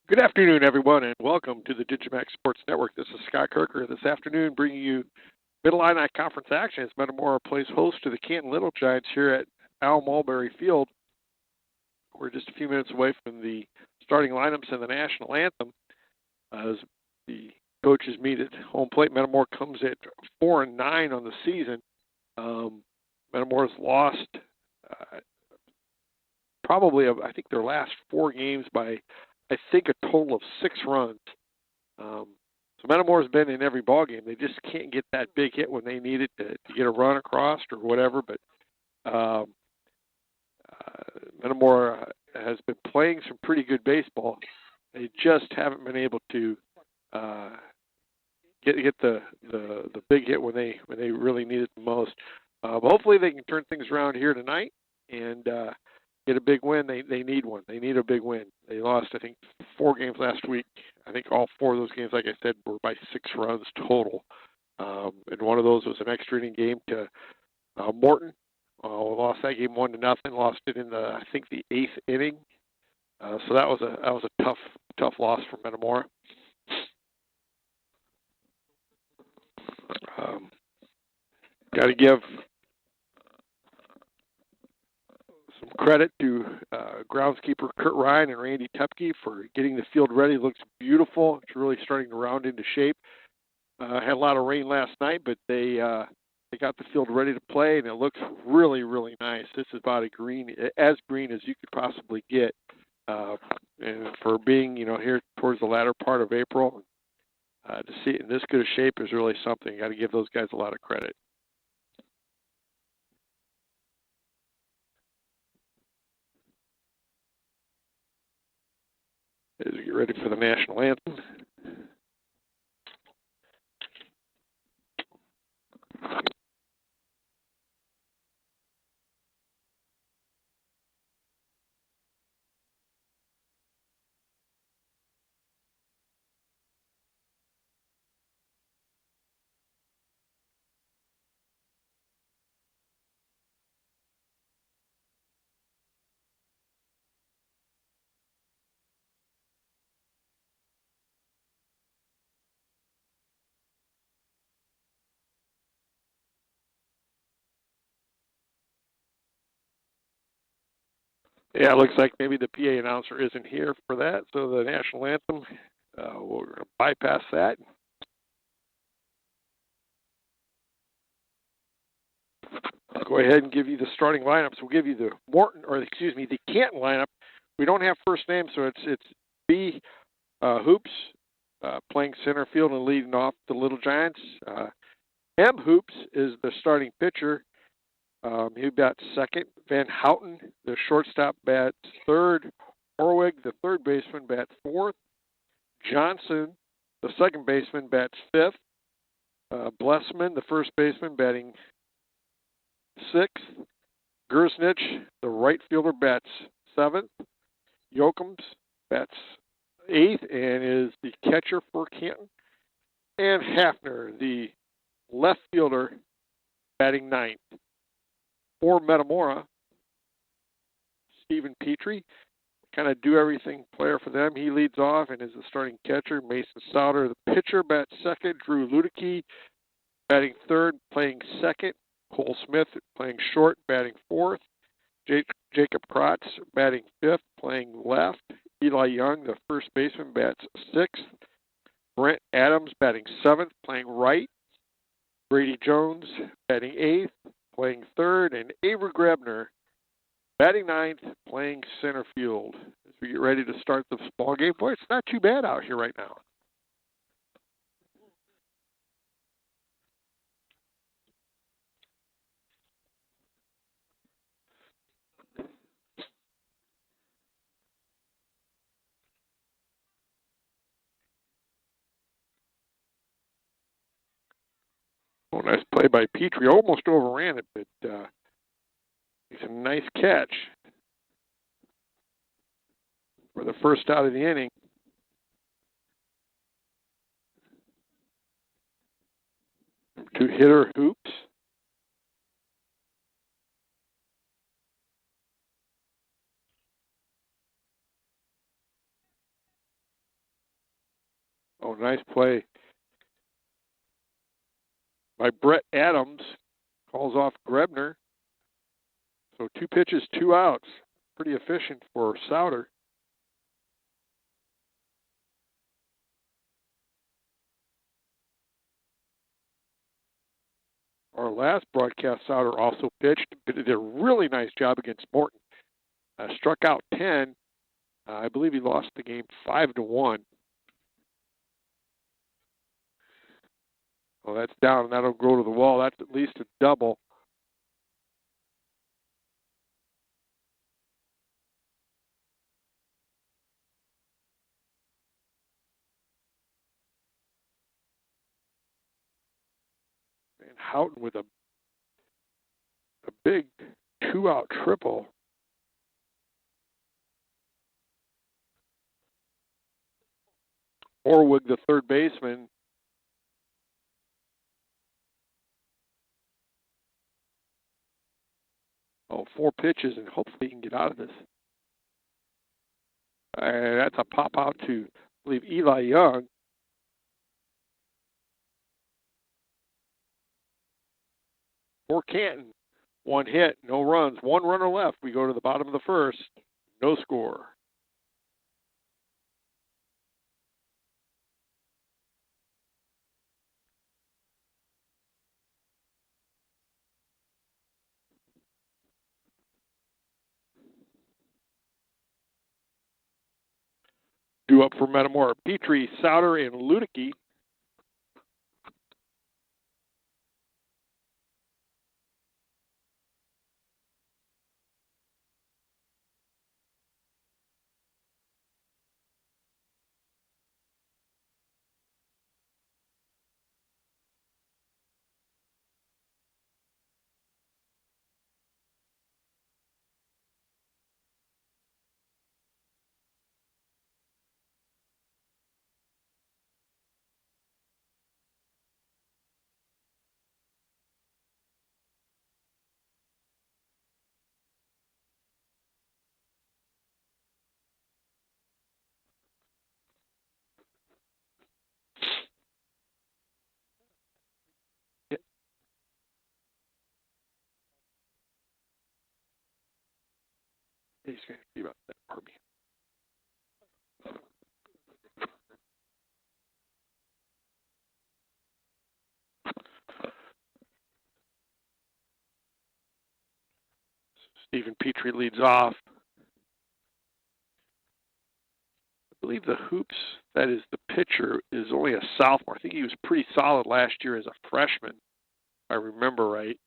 Good afternoon, everyone, and welcome to the digiMAX Sports Network. This is Scott Kirker this afternoon bringing you Mid-Illini Conference action as Metamora plays host to the Canton Little Giants here at Al Mulberry Field. We're just a few minutes away from the starting lineups and the national anthem. As the coaches meet at home plate, Metamora comes at 4-9 on the season. Metamora's lost I think their last 4 games by a total of 6 runs. So Metamora's been in every ball game. They just can't get that big hit when they need it to get a run across or whatever. But Metamora has been playing some pretty good baseball. They just haven't been able to get the big hit when they really need it the most. But hopefully they can turn things around here tonight and get a big win. They need one. They need a big win. They lost, I think, 4 games last week. I think all 4 of those games, like I said, were by 6 runs total. And one of those was an extra inning game to Morton. Lost that game 1-0. Lost it in the 8th inning. So that was a tough loss for Metamora. Got to give some credit to groundskeeper Kurt Ryan and Randy Tepke for getting the field ready. It looks beautiful. It's really starting to round into shape. Had a lot of rain last night, but they got the field ready to play, and it looks really, really nice. This is about as green as you could possibly get. And for being, here towards the latter part of April, to see it in this good a shape is really something. You got to give those guys a lot of credit. As we get ready for the national anthem. Yeah, it looks like maybe the PA announcer isn't here for that, so the national anthem, we're going to bypass that. I'll go ahead and give you the starting lineups. We'll give you the the Canton lineup. We don't have first names, so it's B. Hoops playing center field and leading off the Little Giants. M. Hoops is the starting pitcher. He bats second. Van Houten, the shortstop, bats third. Orwig, the third baseman, bats fourth. Johnson, the second baseman, bats fifth. Blessman, the first baseman, batting sixth. Gersnich, the right fielder, bats seventh. Yokums bats eighth and is the catcher for Canton. And Hafner, the left fielder, batting ninth. For Metamora, Stephen Petrie, kind of do-everything player for them. He leads off and is the starting catcher. Mason Sauter, the pitcher, bats second. Drew Ludicky, batting third, playing second. Cole Smith, playing short, batting fourth. Jacob Kratz, batting fifth, playing left. Eli Young, the first baseman, bats sixth. Brent Adams, batting seventh, playing right. Brady Jones, batting eighth, playing third, and Avery Grebner, batting ninth, playing center field. As we get ready to start this ball game, boy, it's not too bad out here right now. Oh, nice play by Petrie. Almost overran it, but it's a nice catch for the first out of the inning. Two-hitter Hoops. Oh, nice play by Brett Adams. Calls off Grebner. So 2 pitches, 2 outs. Pretty efficient for Souter. Our last broadcast, Souter also pitched, but did a really nice job against Morton. Struck out 10. I believe he lost the game 5-1. Well, that's down, and that'll go to the wall. That's at least a double. And Houghton with a big 2-out triple. Orwig, the third baseman. Oh, 4 pitches, and hopefully he can get out of this. That's a pop out to, I believe, Eli Young. For Canton, 1 hit, no runs, 1 runner left. We go to the bottom of the first, no score. Due up for Metamora, Petrie, Souter, and Ludicky. He's going to see about that for me. Stephen Petrie leads off. I believe the Hoops, that is the pitcher, is only a sophomore. I think he was pretty solid last year as a freshman, if I remember right.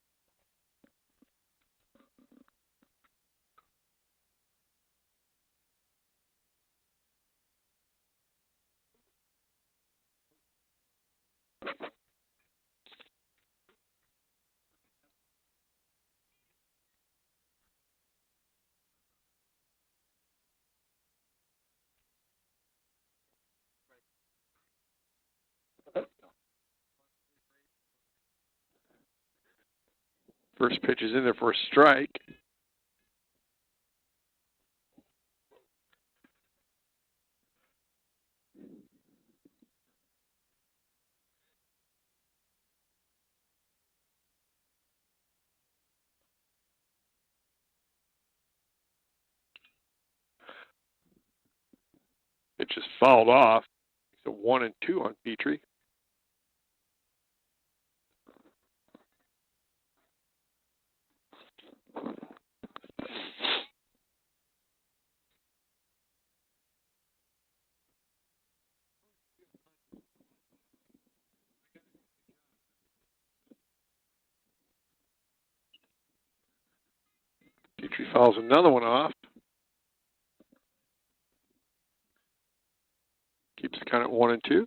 First pitch is in there for a strike. It just fouled off. So 1-2 on Petrie. Petrie fouls another one off. Keeps the count at 1-2.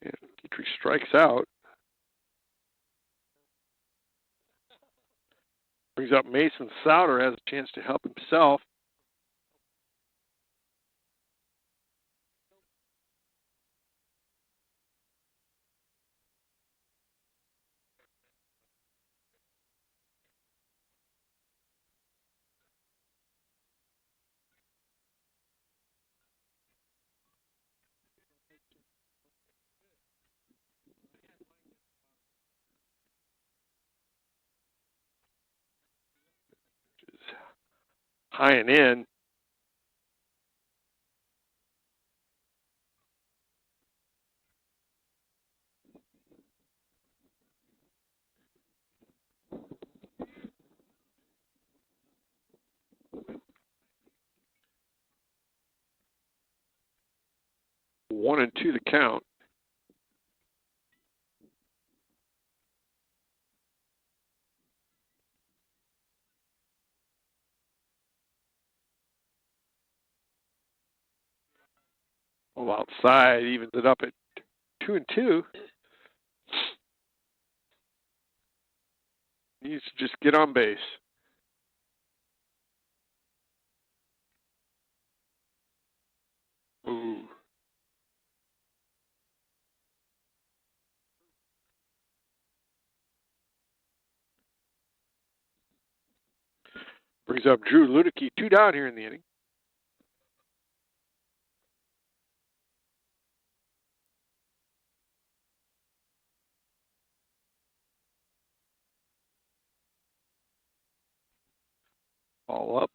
And Petrie strikes out. Brings up Mason Souter, has a chance to help himself. high and in. One and two the count. Well, outside evens it up at 2 and 2. Needs to just get on base. Ooh. Brings up Drew Ludicky, 2 down here in the inning. All up.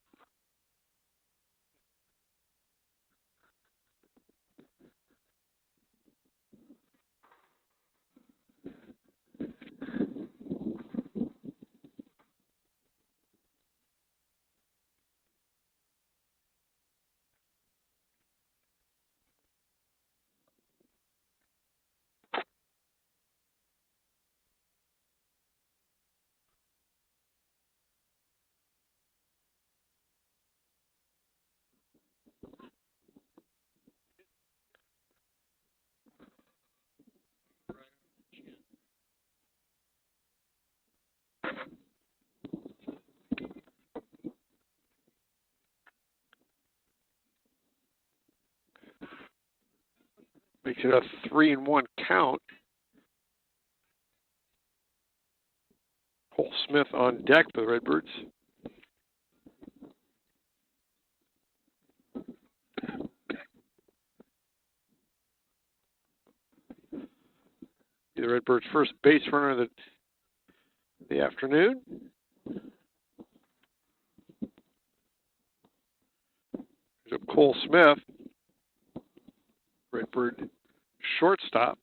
Makes it a 3-1 count. Cole Smith on deck for the Redbirds. The Redbirds' first base runner of the afternoon. There's a Cole Smith, Redbird shortstop.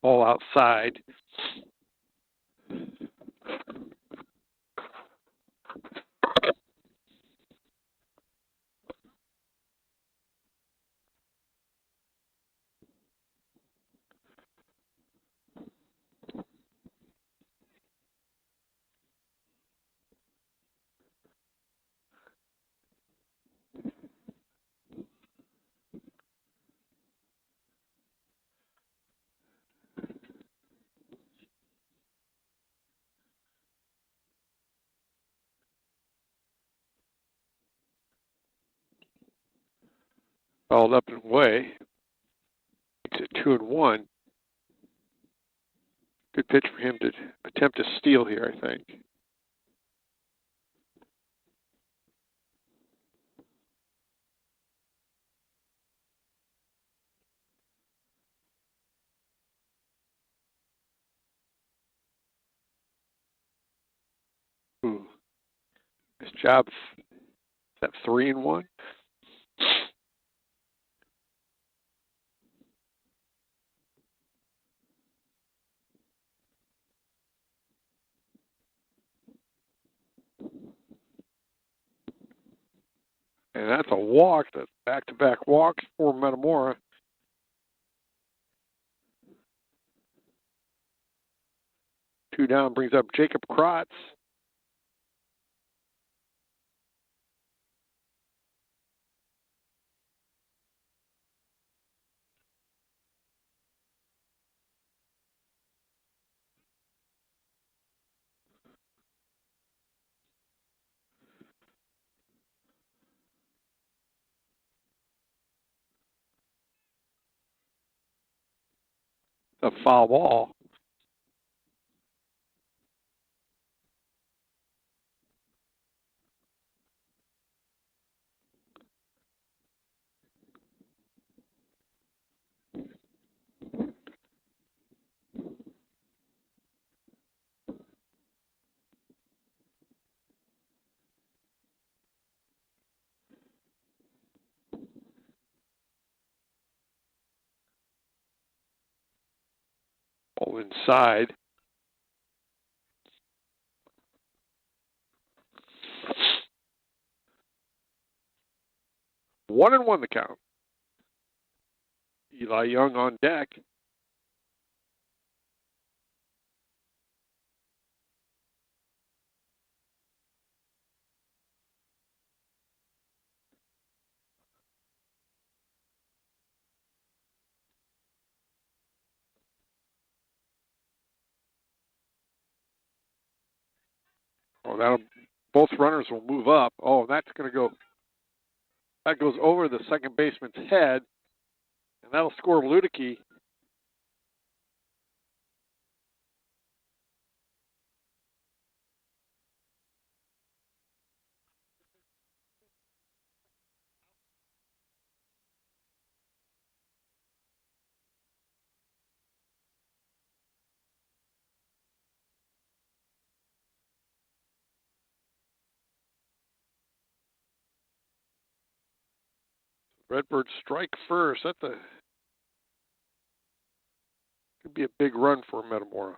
All outside. Fouled up and away. Makes it 2-1. Good pitch for him to attempt a steal here, I think. Ooh. Nice job. Is that 3-1? And that's a walk. That's back-to-back walks for Metamora. Two down brings up Jacob Krotz. A foul ball. Ball inside. One and one the count. Eli Young on deck. Oh, both runners will move up. Oh, that's going to go. That goes over the second baseman's head, and that'll score Ludicky. Redbird strike first. That could be a big run for Metamora.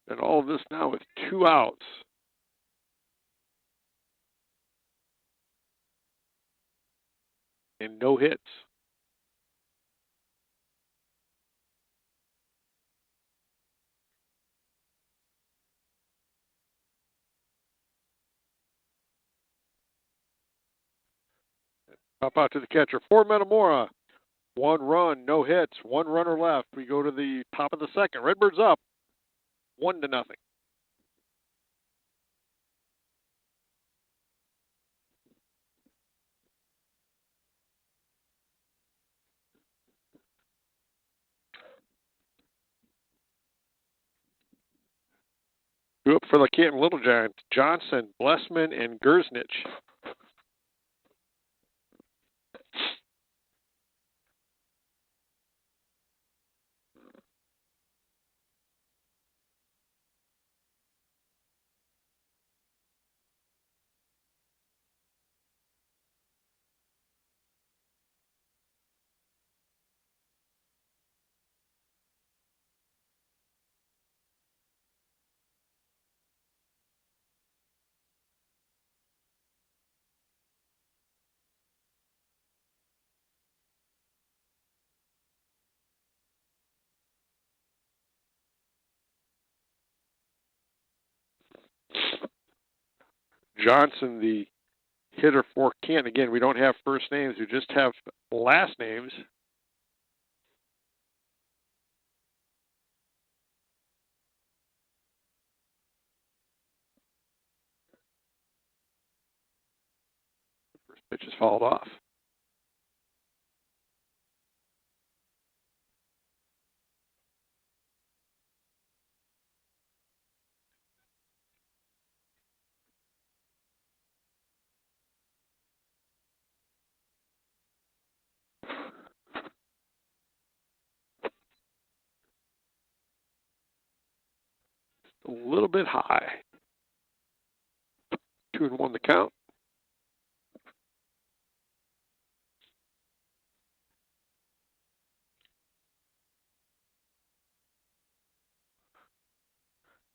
And all of this now with 2 outs. And no hits. Pop out to the catcher for Metamora. 1 run, no hits, 1 runner left. We go to the top of the second. Redbirds up 1-0. Two up for the Canton Little Giants. Johnson, Blessman, and Gersnich. Johnson, the hitter for Canton. Again, we don't have first names. We just have last names. First pitch is fouled off. A little bit high. 2-1 the count.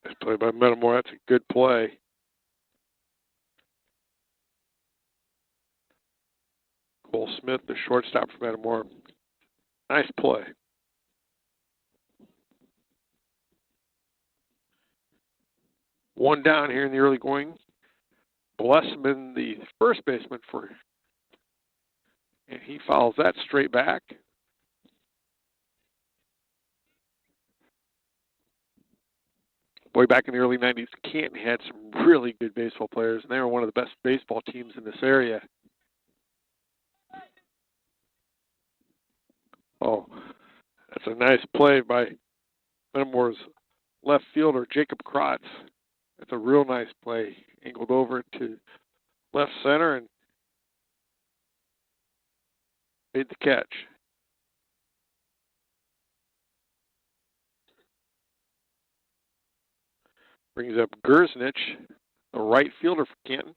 Nice play by Metamora. That's a good play. Cole Smith, the shortstop for Metamora. Nice play. One down here in the early going. Blessman, the first baseman for, and he fouls that straight back. Boy, back in the early 90s, Canton had some really good baseball players, and they were one of the best baseball teams in this area. Oh, that's a nice play by Metamora's left fielder, Jacob Krotz. That's a real nice play. Angled over to left center and made the catch. Brings up Gersnich, the right fielder for Canton.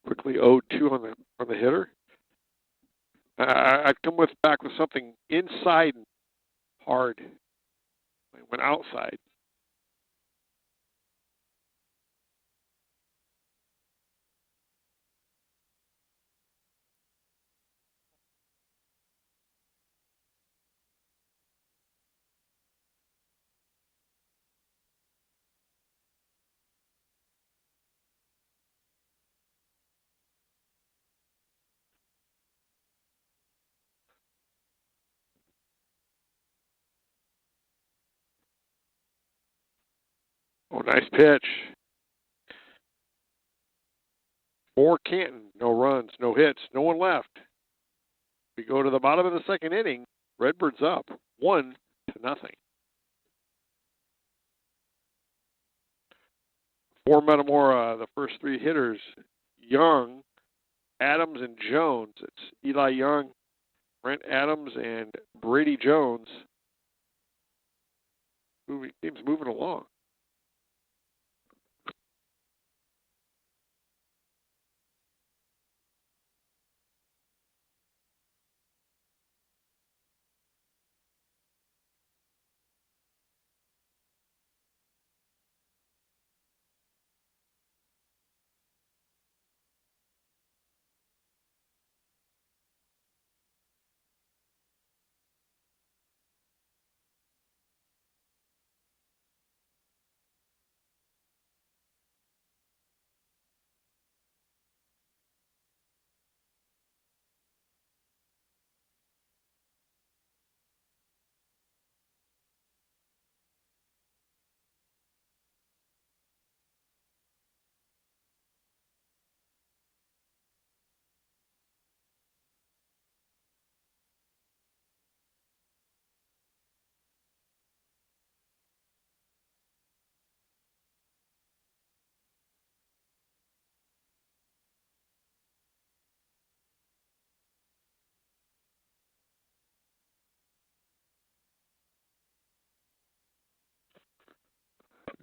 Quickly 0-2 on the hitter. I'd come back with something inside and hard. I went outside. Oh, nice pitch. For Canton, no runs, no hits, no one left. We go to the bottom of the second inning. Redbirds up 1-0. For Metamora, the first three hitters, Young, Adams, and Jones. It's Eli Young, Brent Adams, and Brady Jones. Team's moving along.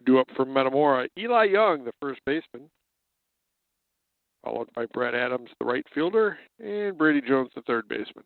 Due up from Metamora, Eli Young, the first baseman, followed by Brett Adams, the right fielder, and Brady Jones, the third baseman.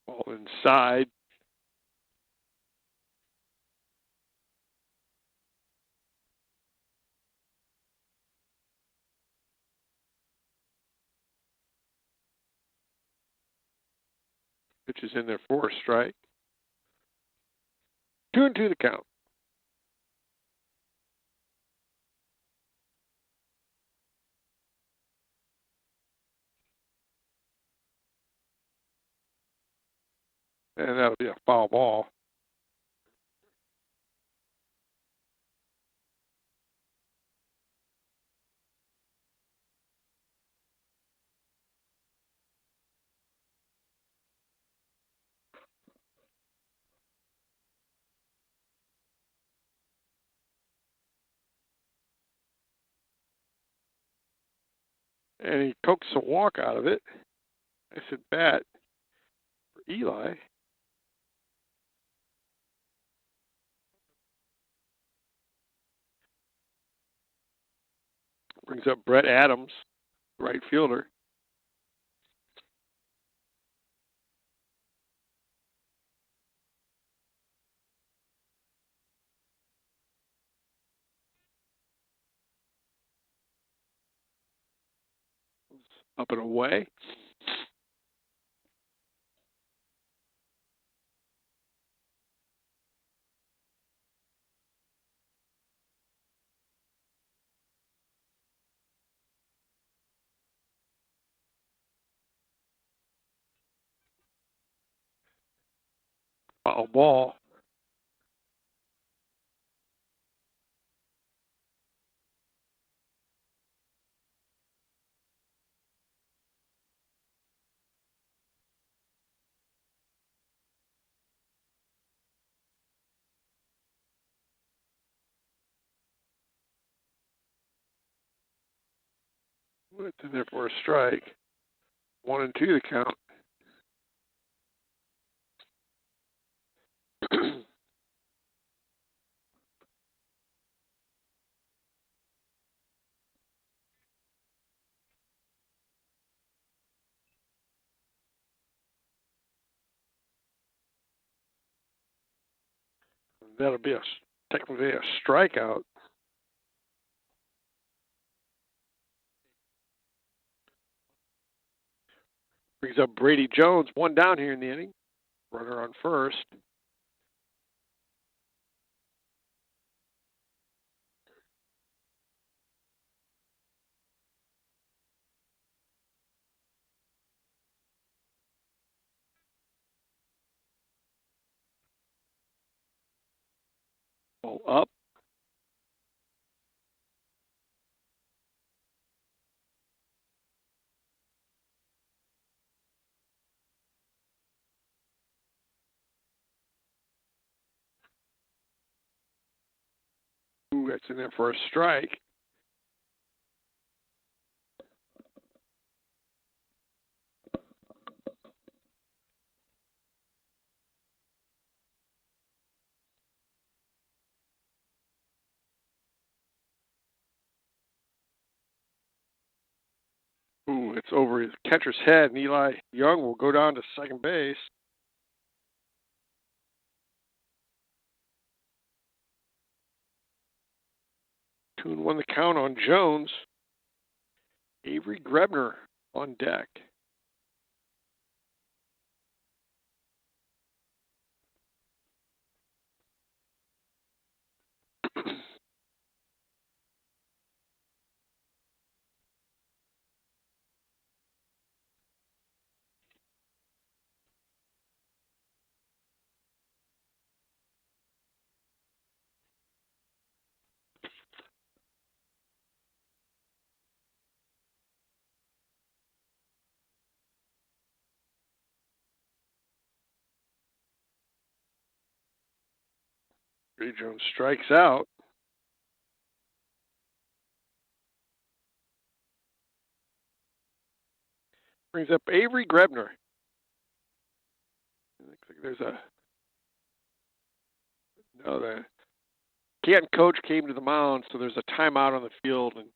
Ball inside. Pitch is in there for a strike. 2-2 the count. And that'll be a foul ball. And he coaxed a walk out of it. I said bat for Eli. Brings up Brett Adams, right fielder. Up and away. Foul ball. It's in there for a strike. 1-2 the count. That'll be technically a strikeout. Brings up Brady Jones. 1 down here in the inning. Runner on first. Ball up. Ooh, that's in there for a strike. Ooh, it's over his catcher's head, and Eli Young will go down to second base. Two and 1 the count on Jones. Avery Grebner on deck. Brady Jones strikes out. Brings up Avery Grebner. Looks like there's the Canton coach came to the mound, so there's a timeout on the field, and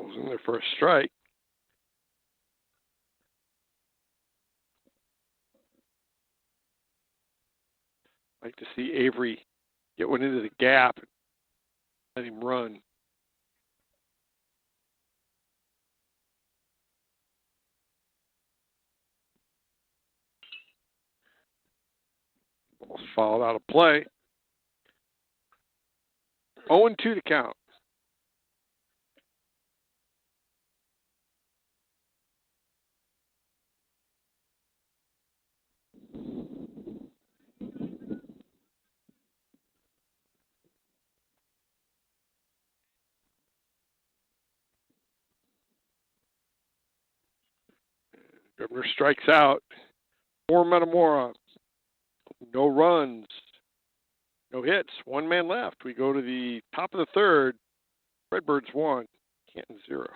was in there for a strike. Like to see Avery get one into the gap and let him run. Ball's fouled out of play. 0-2 to count. Scribner strikes out. For Metamora, no runs, no hits, one man left. We go to the top of the third. Redbirds 1, Canton 0.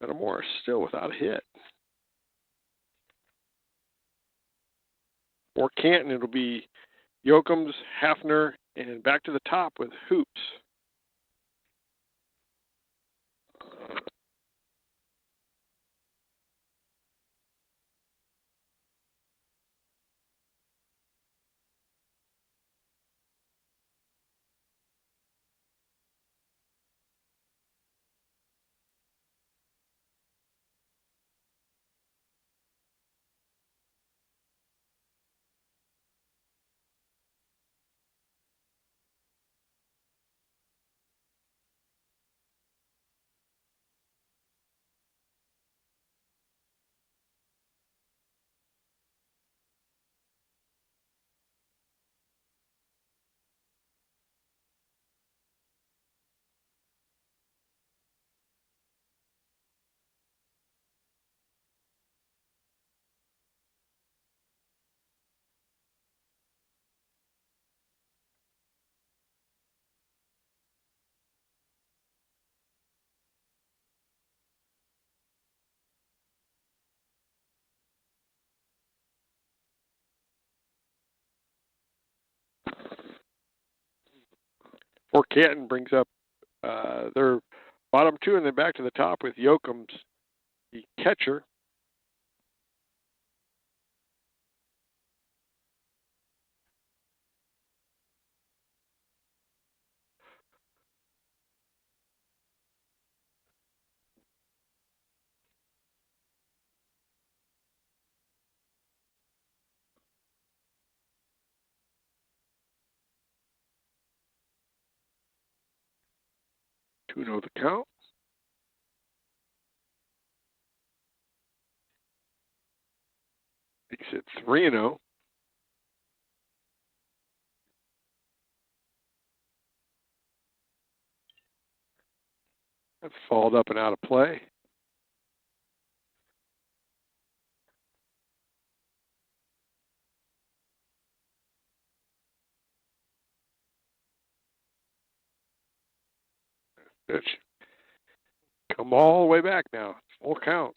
Metamora still without a hit. For Canton, it'll be Yokums, Hafner, and back to the top with Hoops. For Canton brings up their bottom two and then back to the top with Yokums, the catcher. To know the count. Makes it 3-0. That's fouled up and out of play. Pitch. Come all the way back now. Full count.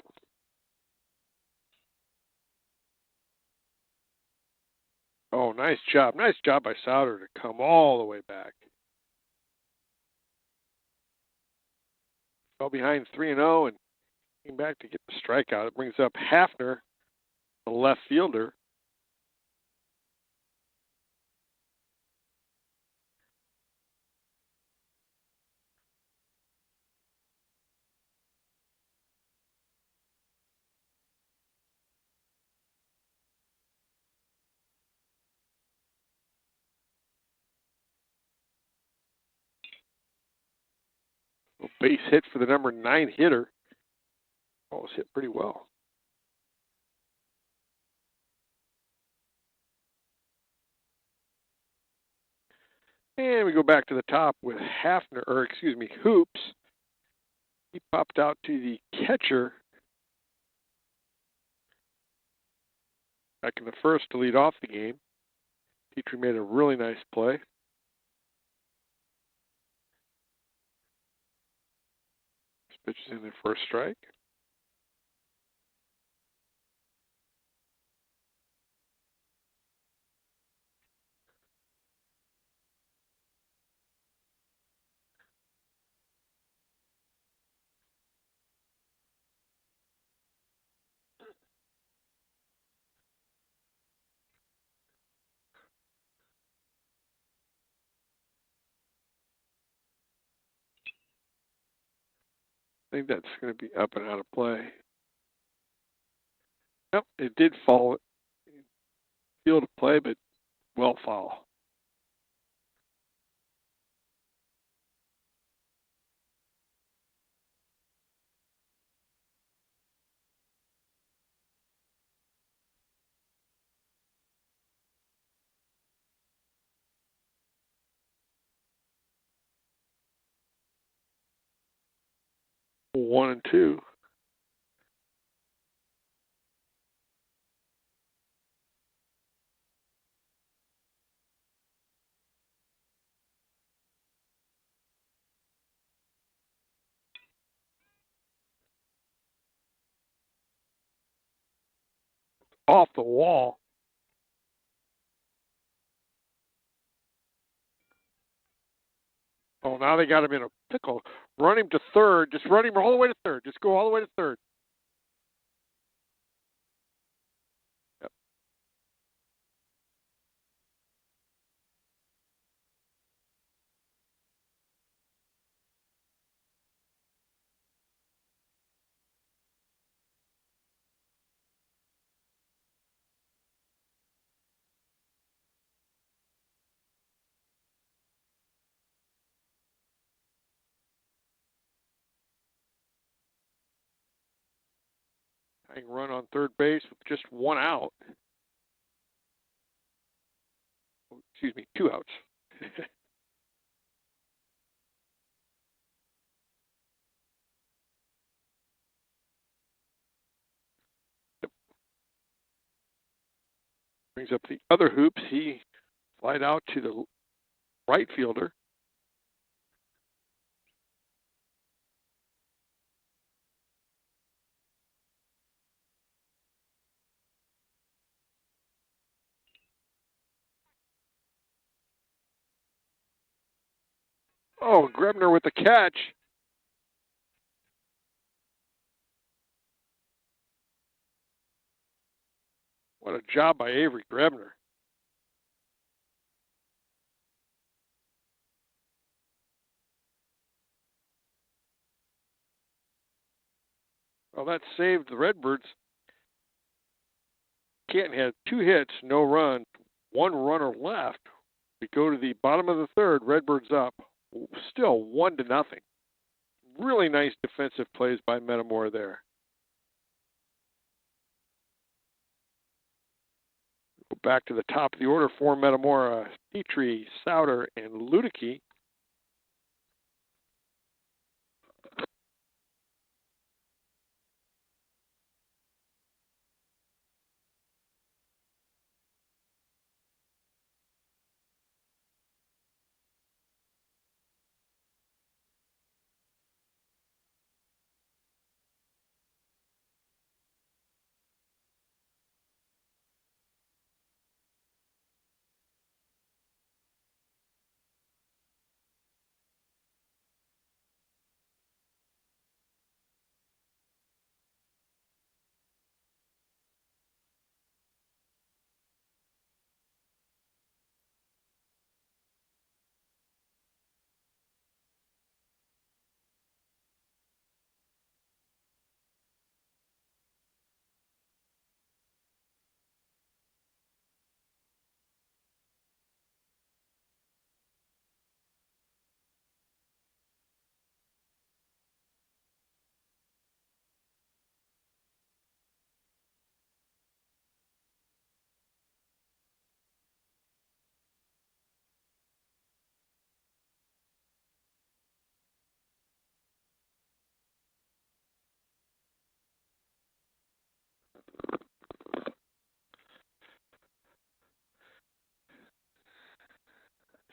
Oh, nice job. Nice job by Souter to come all the way back. Fell behind 3-0 and came back to get the strikeout. It brings up Hafner, the left fielder. A base hit for the number 9 hitter. Ball was hit pretty well. And we go back to the top with Hoops. He popped out to the catcher back in the first to lead off the game. Petrie made a really nice play. This pitch is in their first strike. I think that's going to be up and out of play. Yep, it did fall field of play, but well foul. One and two. off the wall. Oh, now they got him in a pickle. Run him to third. Just run him all the way to third. Just go all the way to third. Yep. I can run on third base with just one out. Oh, excuse me, 2 outs. Brings up the other hoops. He flied out to the right fielder. Oh, Grebner with the catch. What a job by Avery Grebner. Well, that saved the Redbirds. Canton had 2 hits, no runs, 1 runner left. We go to the bottom of the third. Redbirds up, still 1-0. Really nice defensive plays by Metamora there. Go back to the top of the order for Metamora: Petrie, Souter, and Ludicky.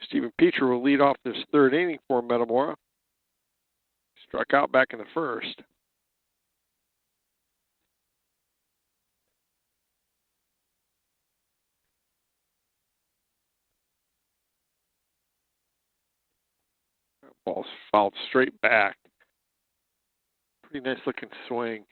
Stephen Petrie will lead off this third inning for Metamora. Struck out back in the first. Ball's fouled straight back. Pretty nice looking swing.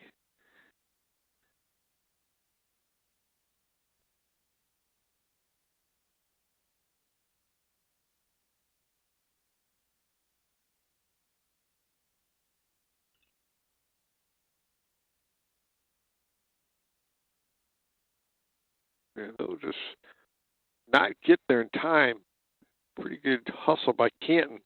And they'll just not get there in time. Pretty good hustle by Canton.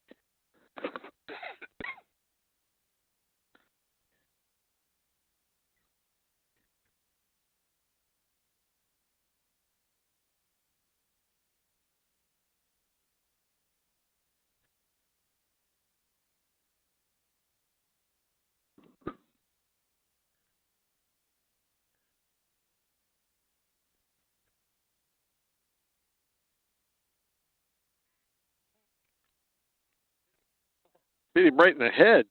Hit him right in the head.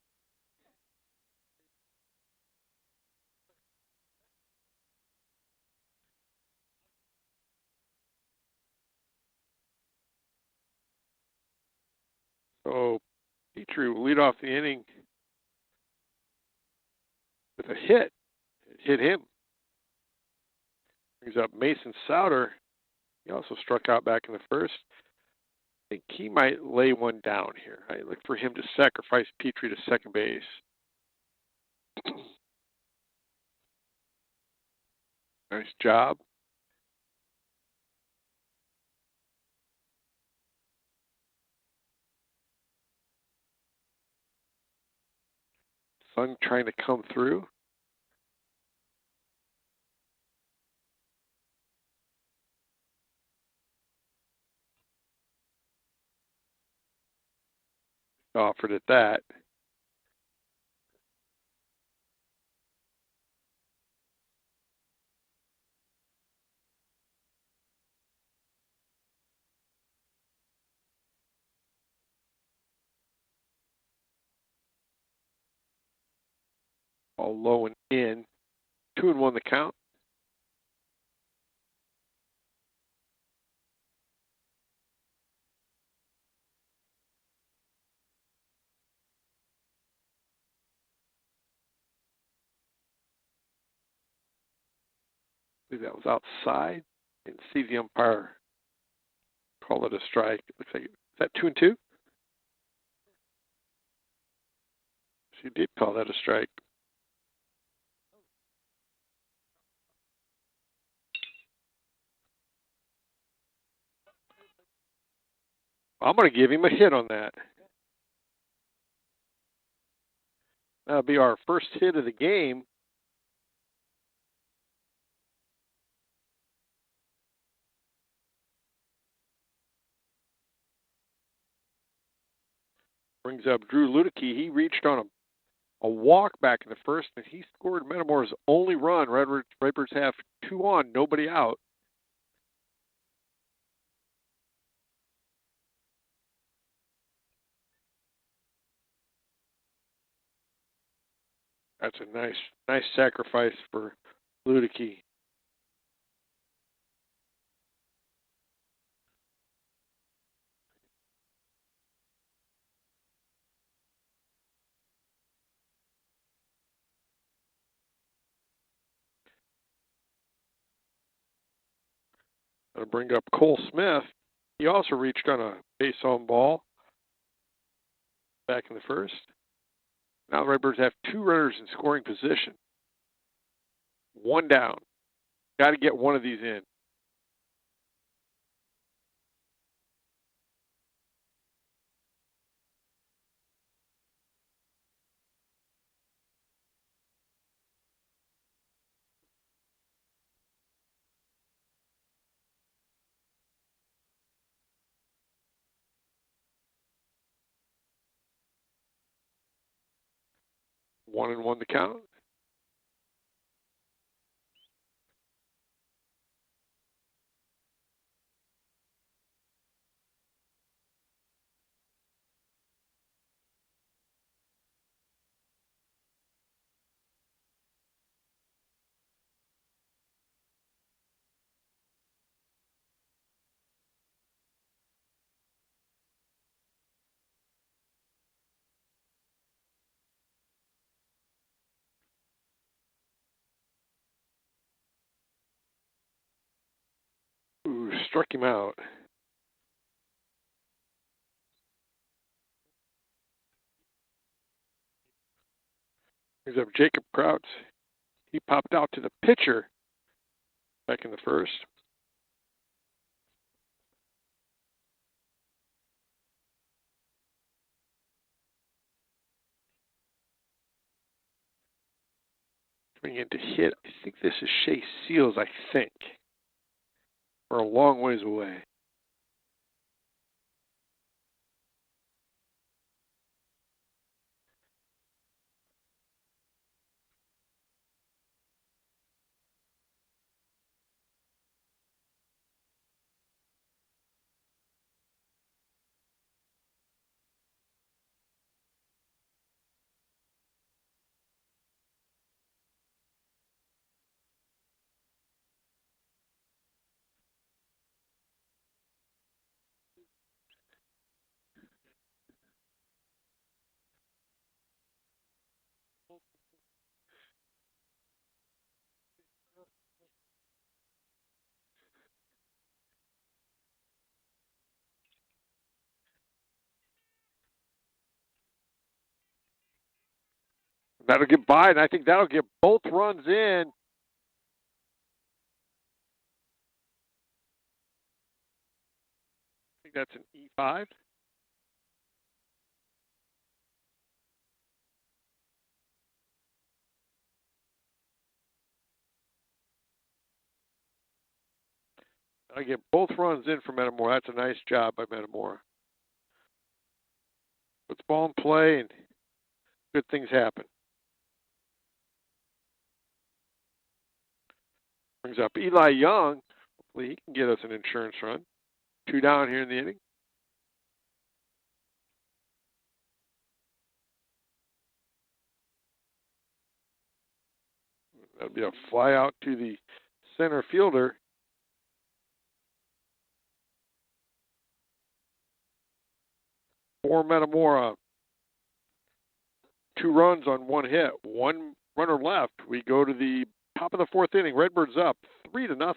So Petrie will lead off the inning with a hit. It hit him. Brings up Mason Souter. He also struck out back in the first. I think he might lay one down here. I look for him to sacrifice Petrie to second base. Nice job. Sun trying to come through. Offered at that. All low and in. 2-1 the count. I believe that was outside. Didn't see the umpire call it a strike. It looks like, is that 2-2? She did call that a strike. I'm going to give him a hit on that. That'll be our first hit of the game. Brings up Drew Ludicky. He reached on a walk back in the first, and he scored Metamora's only run. Redbirds have 2 on, nobody out. That's a nice sacrifice for Ludicky. Going to bring up Cole Smith. He also reached on a base on ball back in the first. Now the Redbirds have 2 runners in scoring position. 1 down. Got to get one of these in. One and one the count. Ooh, struck him out. Brings up Jacob Krauts. He popped out to the pitcher back in the first. Coming in to hit. I think this is Shea Seals, I think. We're a long ways away. That'll get by, and I think that'll get both runs in. I think that's an E5. I get both runs in for Metamora. That's a nice job by Metamora. Puts the ball in play, and good things happen. Brings up Eli Young. Hopefully he can get us an insurance run. 2 down here in the inning. That'll be a fly out to the center fielder. For Metamora. 2 runs on 1 hit. 1 runner left. We go to the top of the 4th inning. Redbirds up 3-0.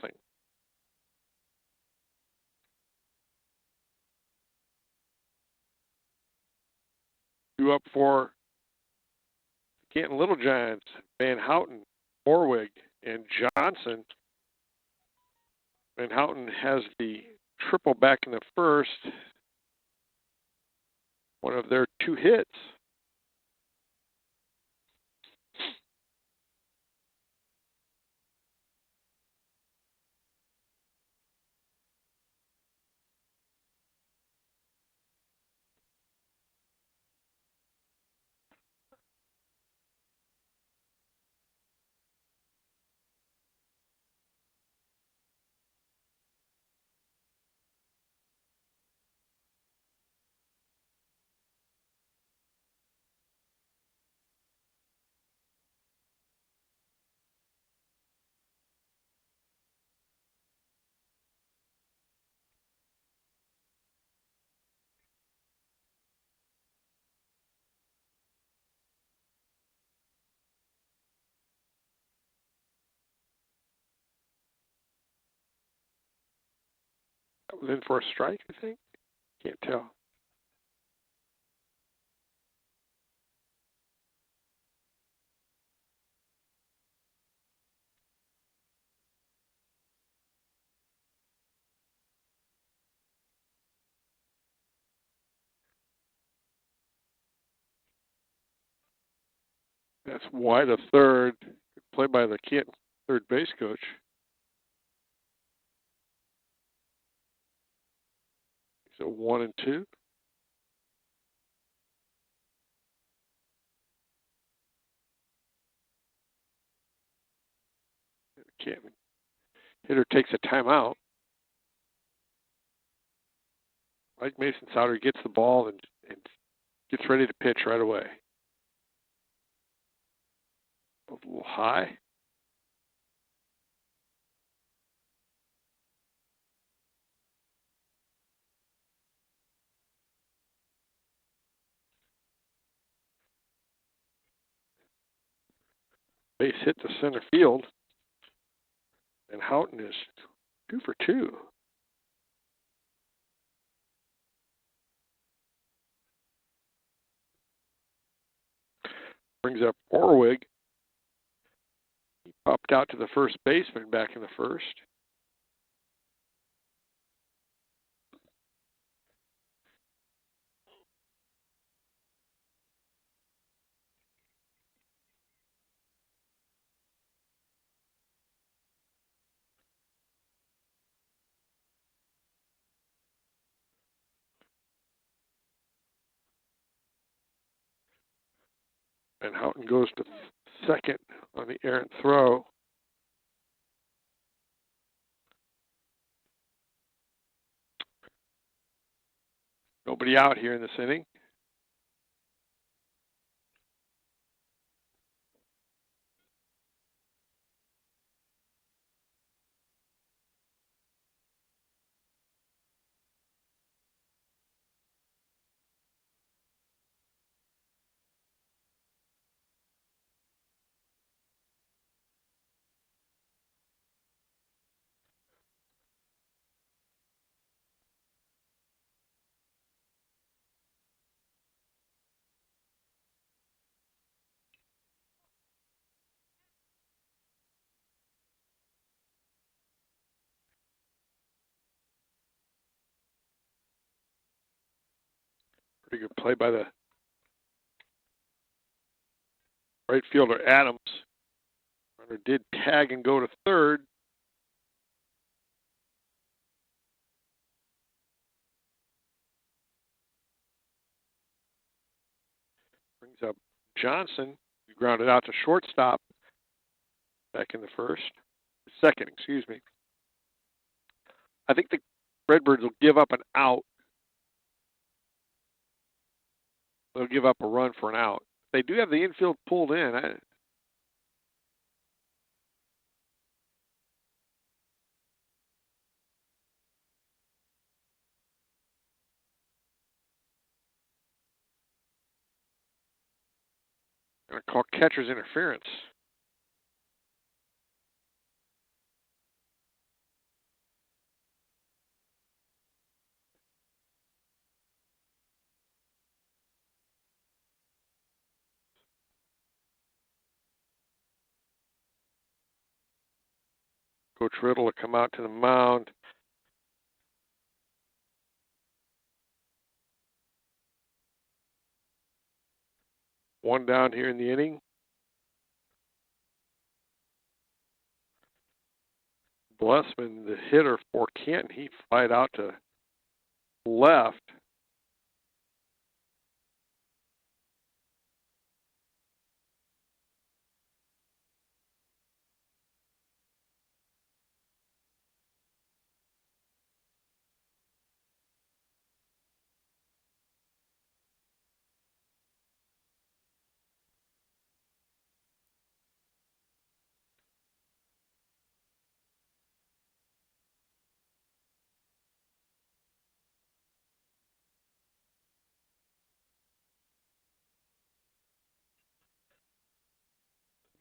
2 up for Canton Little Giants. Van Houten, Morwig, and Johnson. Van Houten has the triple back in the 1st. One of their 2 hits. That was in for a strike, I think. Can't tell. That's wide of third. Played by the Canton third base coach. So 1-2. Canton hitter takes a timeout. Mike Mason Souter gets the ball and gets ready to pitch right away. A little high. Base hit to center field. And Houghton is 2 for 2. Brings up Orwig. He popped out to the first baseman back in the 1st. And Houghton goes to second on the errant throw. Nobody out here in this inning. Pretty good play by the right fielder, Adams. Runner did tag and go to third. Brings up Johnson. We grounded out to shortstop back in the second, excuse me. I think the Redbirds will give up an out. They'll give up a run for an out. They do have the infield pulled in. I'm going to call catcher's interference. Coach Riddle will come out to the mound. One down here in the inning. Blessman, the hitter for Canton, he flied out to left.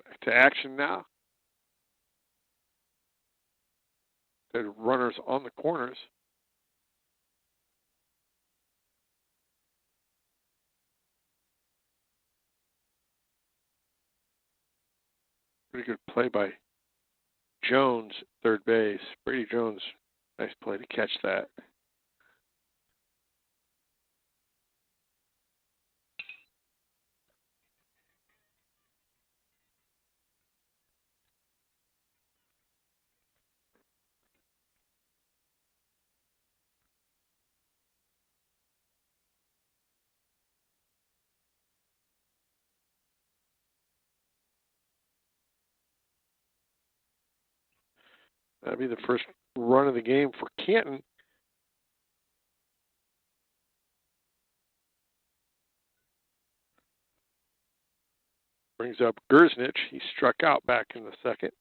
Back to action now. The runners on the corners. Pretty good play by Jones, third base. Brady Jones, nice play to catch that. That'll be the first run of the game for Canton. Brings up Gersnich. He struck out back in the second.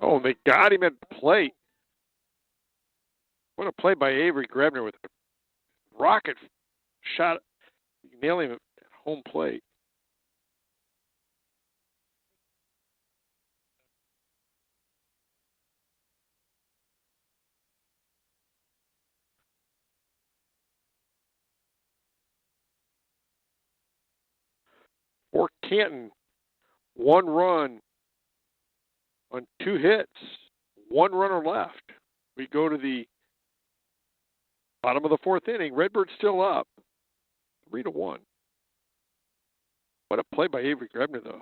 Oh, they got him at the plate. What a play by Avery Grebner with a rocket shot, nailing him at home plate. For Canton, one run on 2 hits, 1 runner left. We go to the bottom of the 4th inning. Redbirds still up, 3-1. What a play by Avery Grebner, though.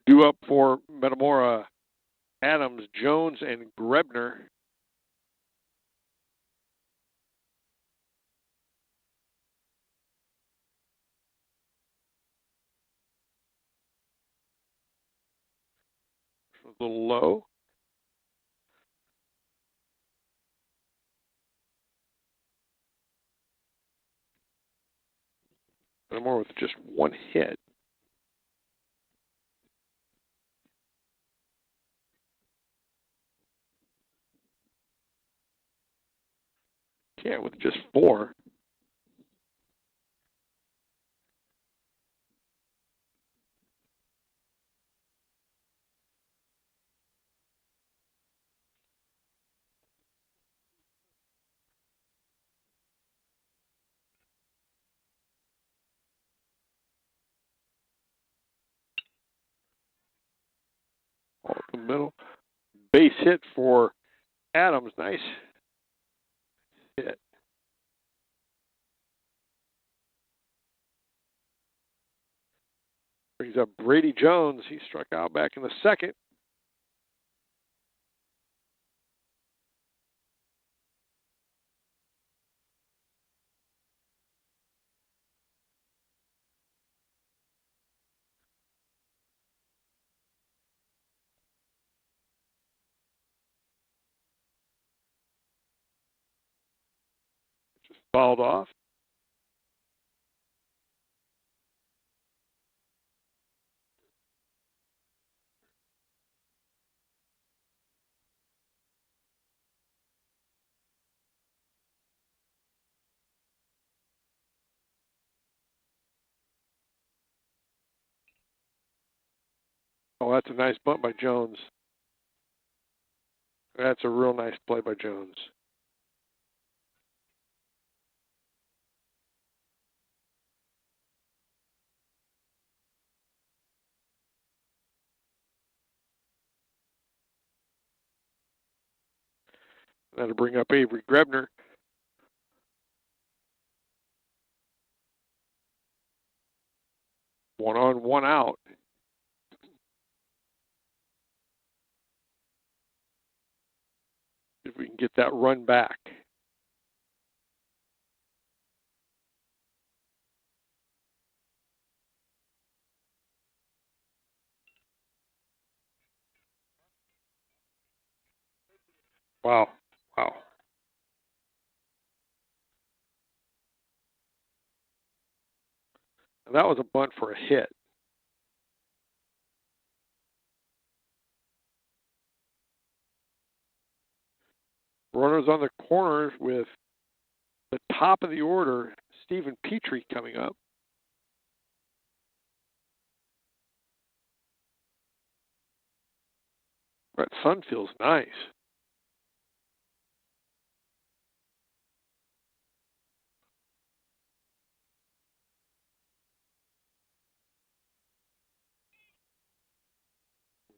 Due up for Metamora, Adams, Jones, and Grebner. A little low. Metamora with just one hit. Can't with just 4. All up the middle. Base hit for Adams. Nice hit. Brings up Brady Jones. He struck out back in the second. Just fouled off. Oh, that's a nice bunt by Jones. That's a real nice play by Jones. That'll bring up Avery Grebner. One on, one out. If we can get that run back. Wow. Wow. And that was a bunt for a hit. Runners on the corners with the top of the order, Stephen Petrie coming up. That sun feels nice.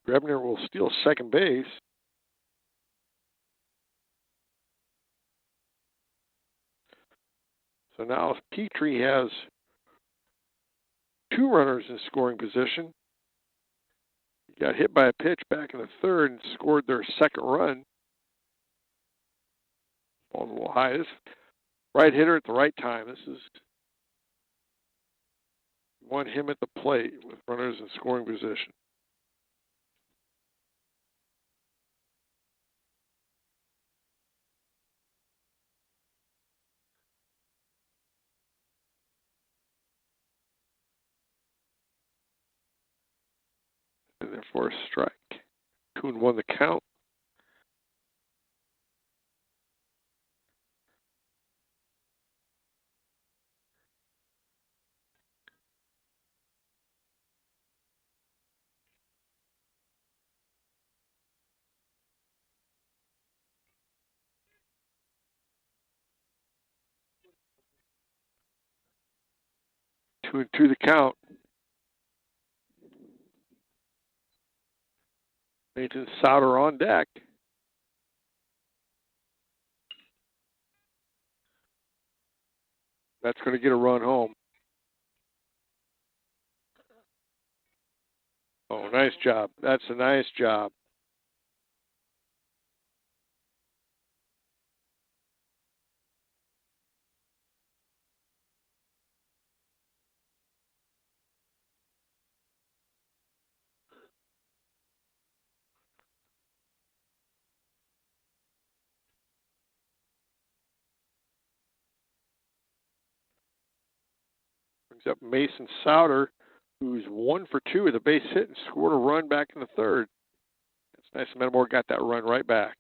Grebner will steal second base. So now Petrie has 2 runners in scoring position. He got hit by a pitch back in the third and scored their second run. Ball's a little high. This right hitter at the right time. This is, you want him at the plate with runners in scoring position. And therefore a strike. 2-1 the count. Two and two the count. Nathan Souter on deck. That's going to get a run home. Oh, Oh, nice job. That's a nice job. Brings up Mason Souter, who's 1 for 2 with a base hit and scored a run back in the third. It's nice Metamora got that run right back.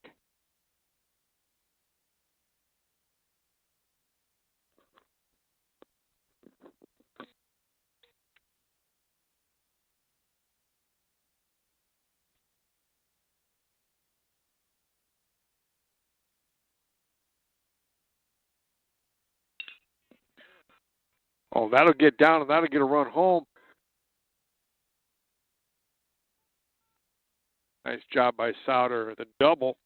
Oh, that'll get down and that'll get a run home. Nice job by Souter. The double.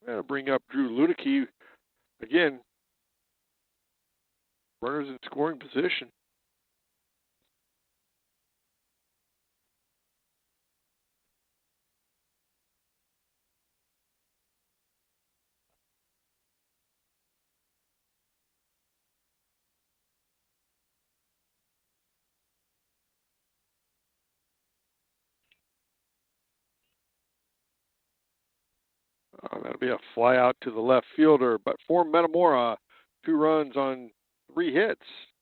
That'll bring up Drew Ludicky. Again, runners in scoring position. That'll be a fly out to the left fielder. But for Metamora, 2 runs on 3 hits.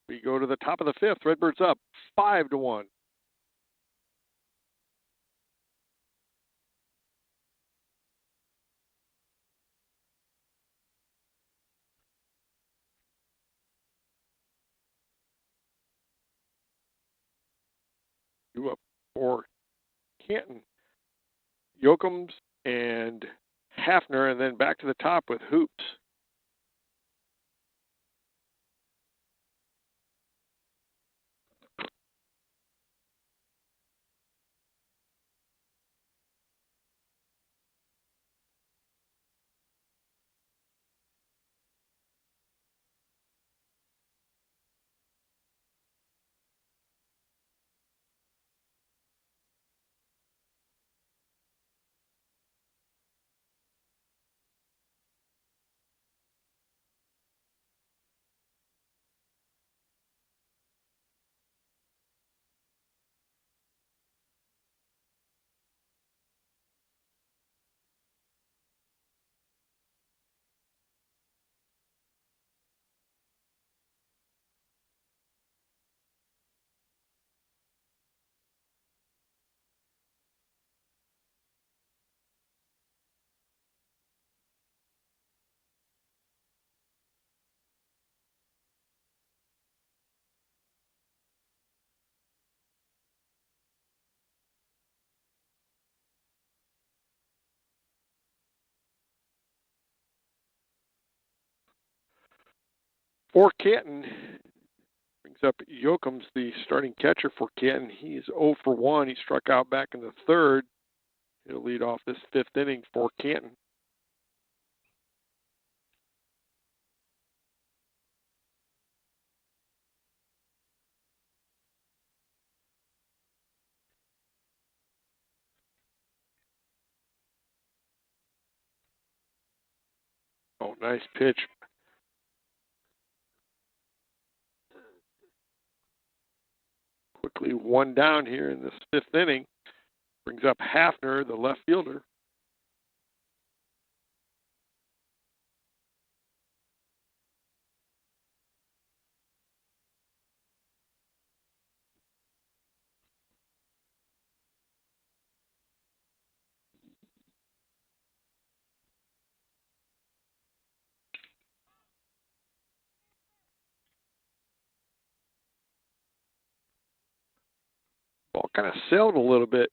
We go to the top of the 5th. Redbirds up 5-1. Two up for Canton. Yokums and Hafner, and then back to the top with Hoops. For Canton, brings up Yokums, the starting catcher for Canton. He's 0 for 1. He struck out back in the 3rd. He'll lead off this 5th inning for Canton. Oh, nice pitch. Quickly 1 down here in this 5th inning. Brings up Hafner, the left fielder. Ball kind of sailed a little bit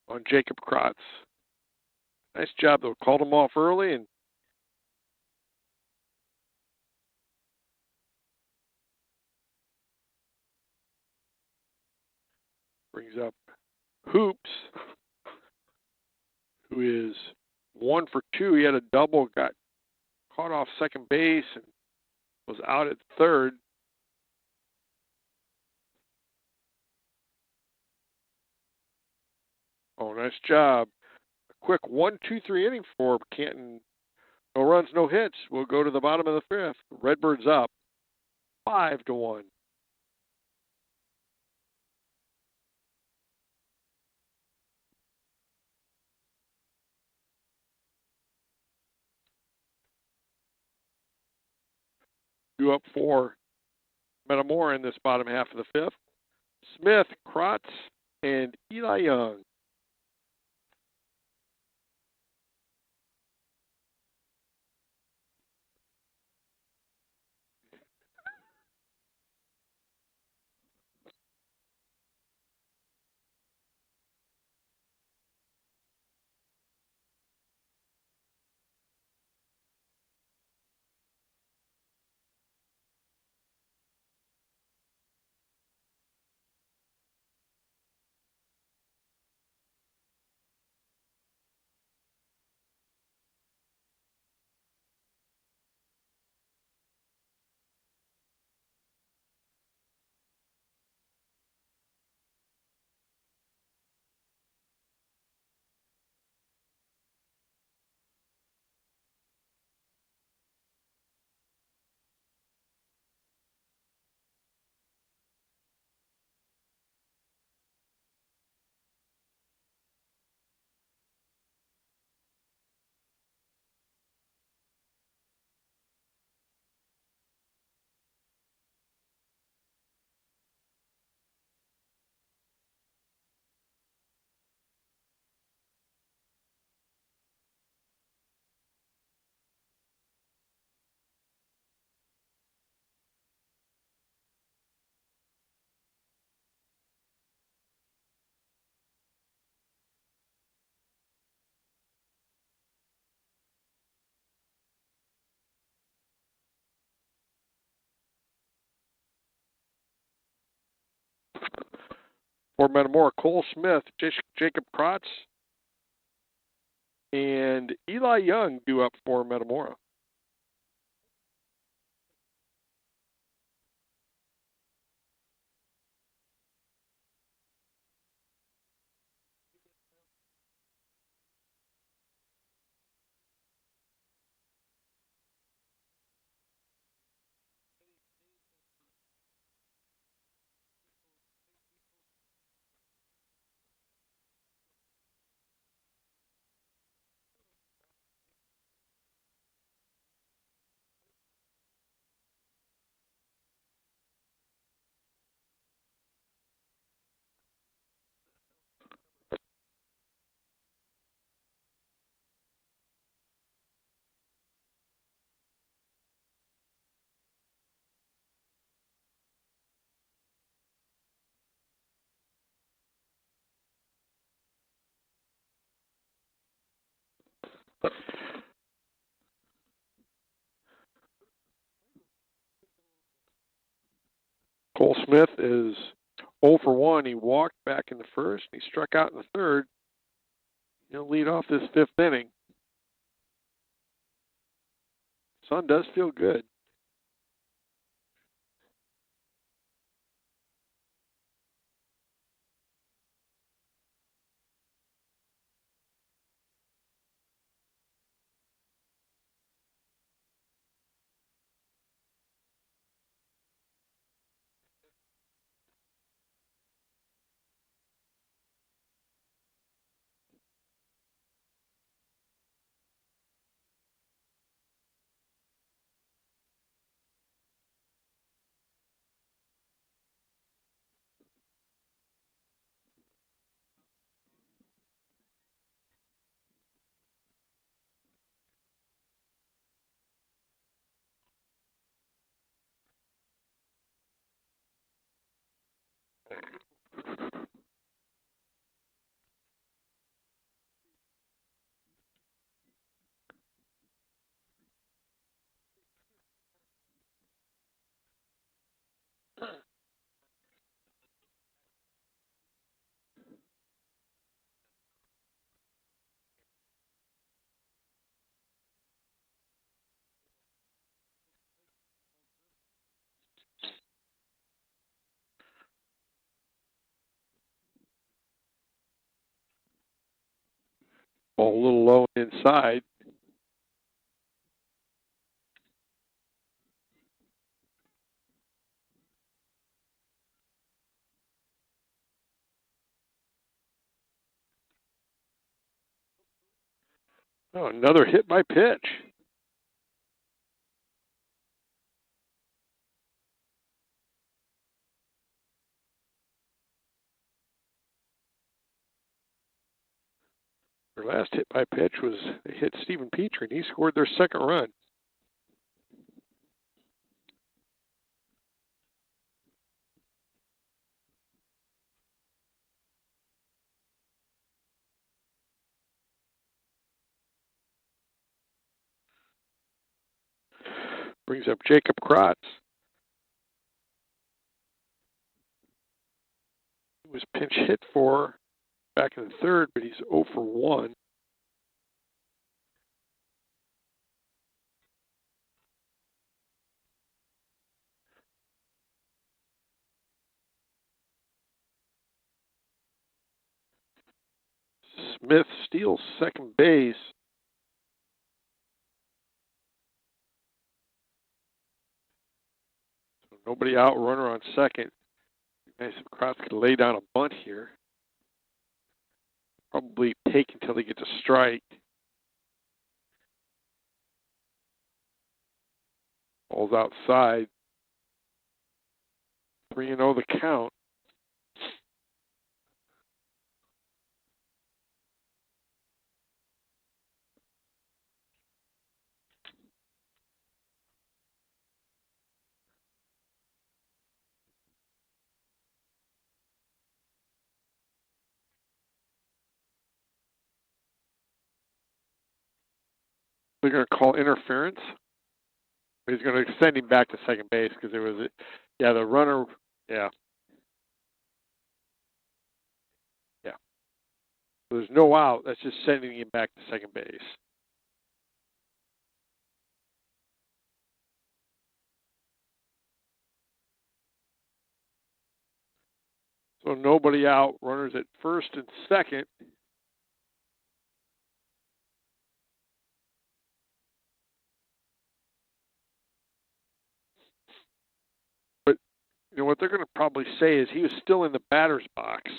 on Jacob Kratz. Nice job, though. Called them off early and brings up Hoops, who is 1 for 2. He had a double, got caught off second base, and was out at third. Oh, nice job. A quick 1-2-3 inning for Canton. No runs, no hits. We'll go to the bottom of the fifth. Redbirds up 5-1. Due up for Metamora in this bottom half of the fifth. Smith, Krotz, and Eli Young. For Metamora, Cole Smith, Jacob Krotz, and Eli Young due up for Metamora. Cole Smith is 0 for 1. He walked back in the first. He struck out in the third. He'll lead off this fifth inning. Sun does feel good. Ball a little low inside. Oh, another hit by pitch. Their last hit by pitch was they hit Stephen Petrie, and he scored their second run. Brings up Jacob Kratz. He was pinch hit for back in the third, but he's 0 for 1. Smith steals second base. So nobody out, runner on second. Nice if Kratz could lay down a bunt here. Probably take until he gets a strike. Ball's outside. 3-0 the count. They're going to call interference. He's going to send him back to second base because there was, the runner, yeah. So there's no out. That's just sending him back to second base. So nobody out. Runners at first and second. But you know what they're going to probably say is he was still in the batter's box.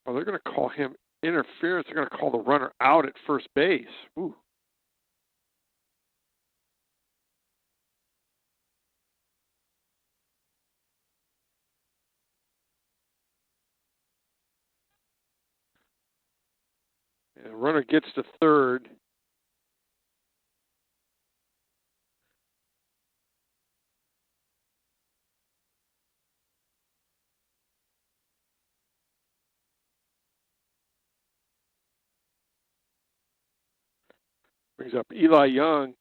Oh, they're going to call him interference. They're going to call the runner out at first base. Ooh. And the runner gets to third. Brings up Eli Young.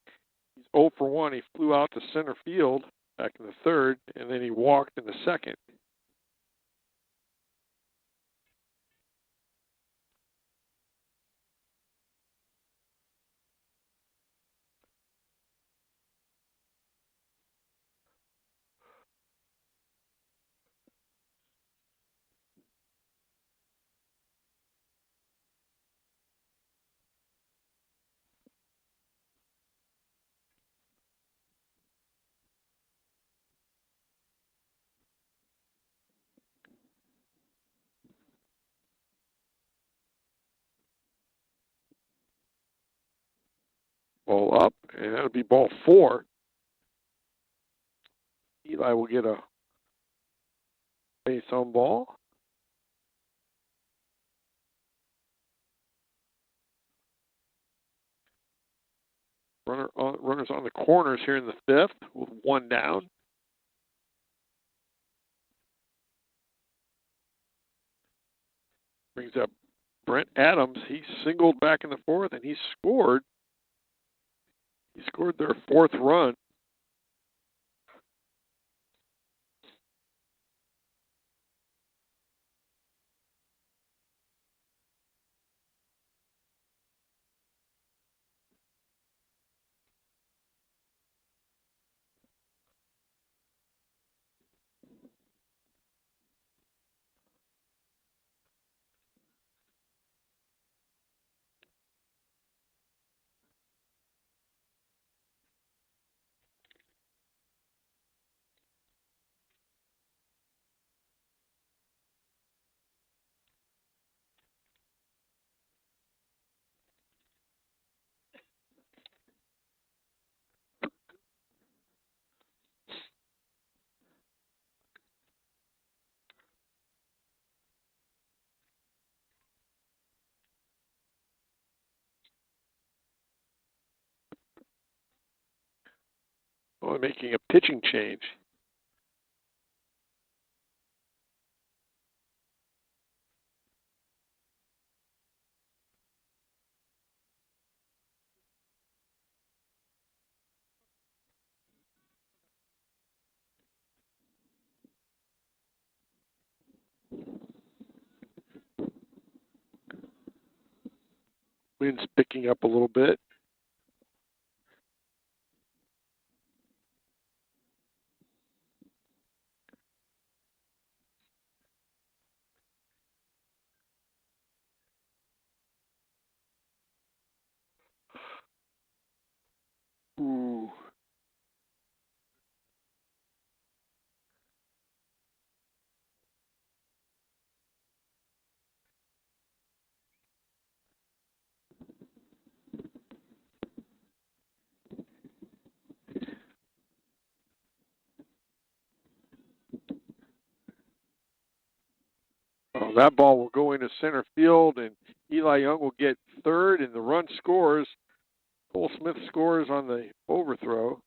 He's 0 for 1. He flew out to center field back in the third, and then he walked in the second. Ball up, and that'll be ball 4. Eli will get a base on ball. Runners on the corners here in the fifth with 1 down. Brings up Brent Adams. He singled back in the fourth, and he scored. He scored their 4th run. Oh, making a pitching change. Wind's picking up a little bit. Ooh. Oh, that ball will go into center field, and Eli Young will get 3rd, and the run scores. Cole Smith scores on the overthrow.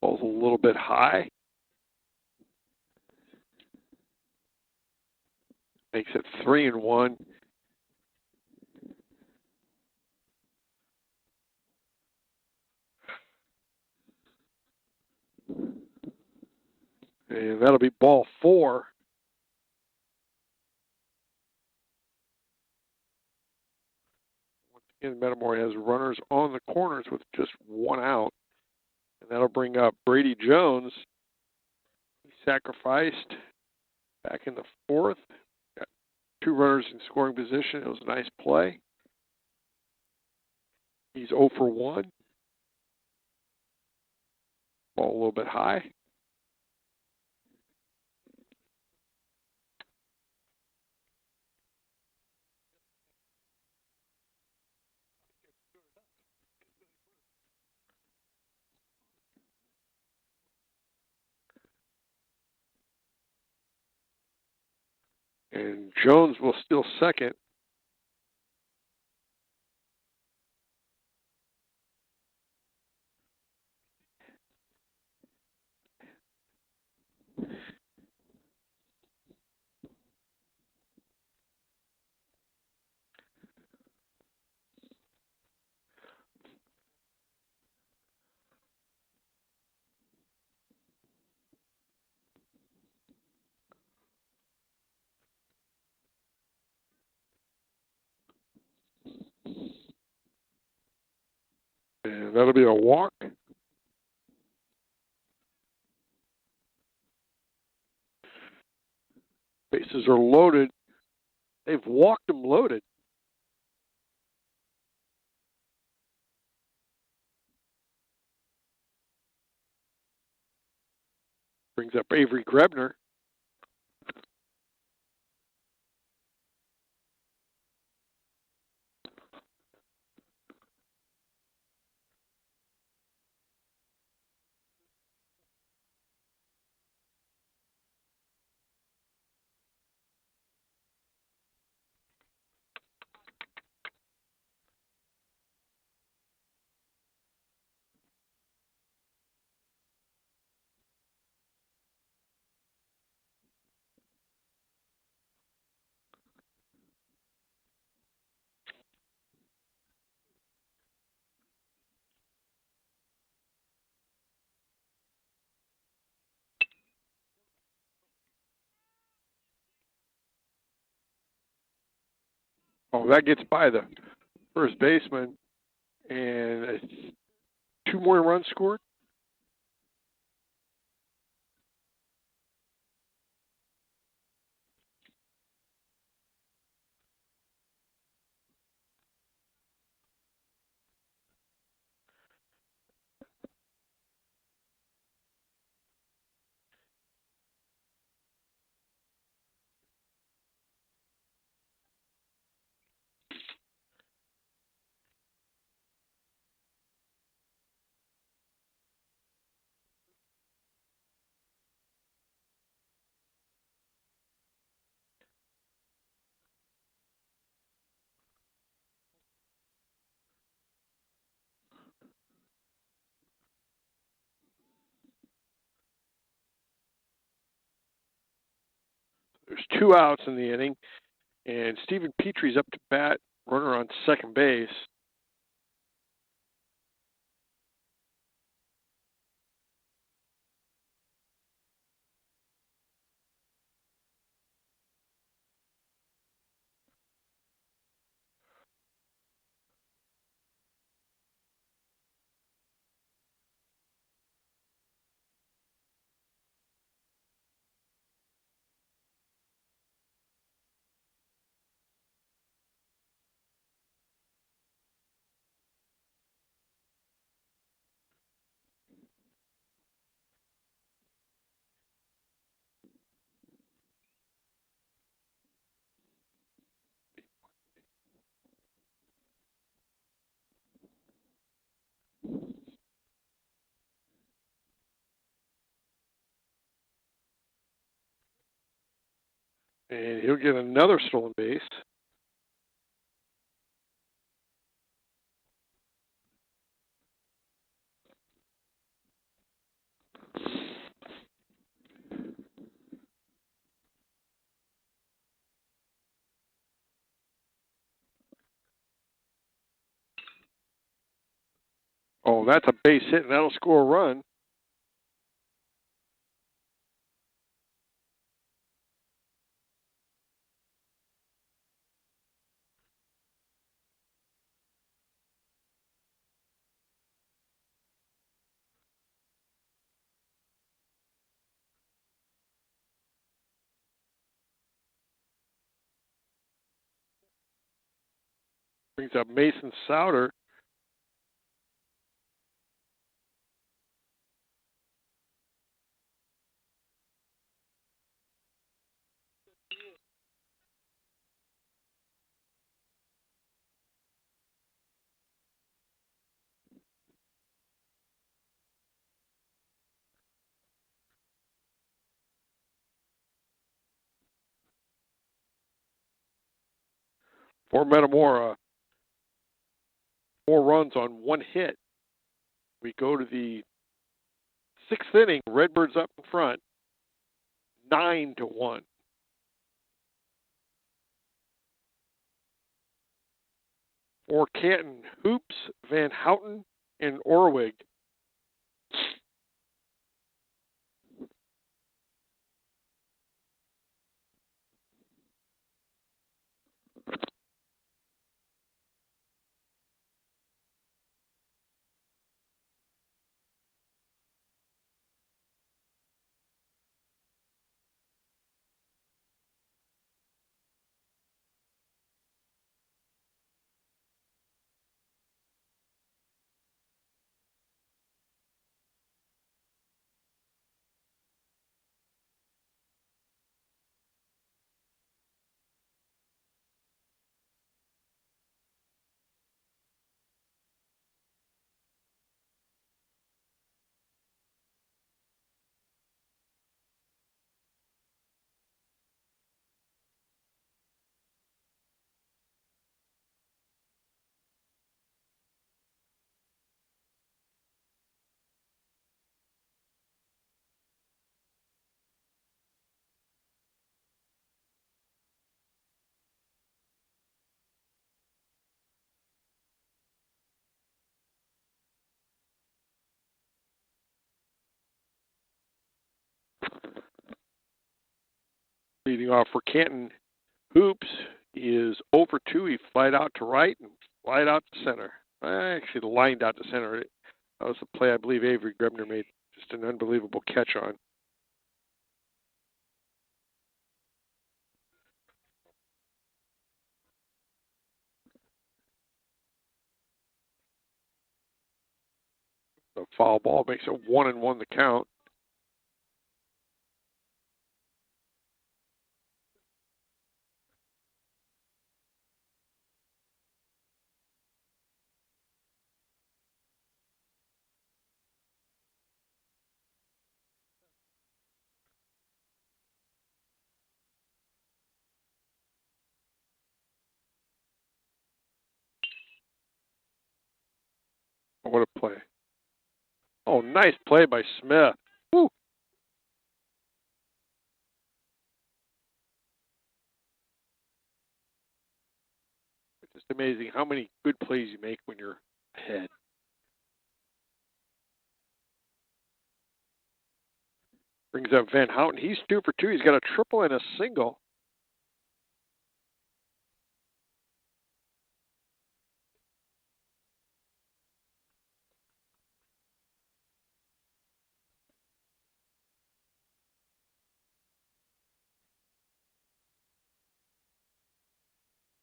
Ball's a little bit high. Makes it 3-1. And that'll be ball 4. Once again, Metamora has runners on the corners with just 1 out. And that'll bring up Brady Jones. He sacrificed back in the 4th. Got 2 runners in scoring position. It was a nice play. He's 0 for 1. Ball a little bit high. And Jones will steal second. And that'll be a walk. Bases are loaded. They've walked them loaded. Brings up Avery Grebner. Oh, that gets by the first baseman, and 2 more runs scored. There's 2 outs in the inning, and Stephen Petrie's up to bat, runner on second base. And he'll get another stolen base. Oh, that's a base hit, and that'll score a run. Brings up Mason Souter. For Metamora, 4 runs on 1 hit. We go to the 6th inning. Redbirds up in front, 9-1. For Canton, Hoops, Van Houten, and Orwig. Leading off for Canton, Hoops, is 0 for 2. He flied out to right and flied out to center. Actually, lined out to center. That was the play I believe Avery Grebner made. Just an unbelievable catch on. The foul ball makes it 1-1 the count. What a play. Oh, nice play by Smith. Woo. It's just amazing how many good plays you make when you're ahead. Brings up Van Houten. He's 2 for 2. He's got a triple and a single.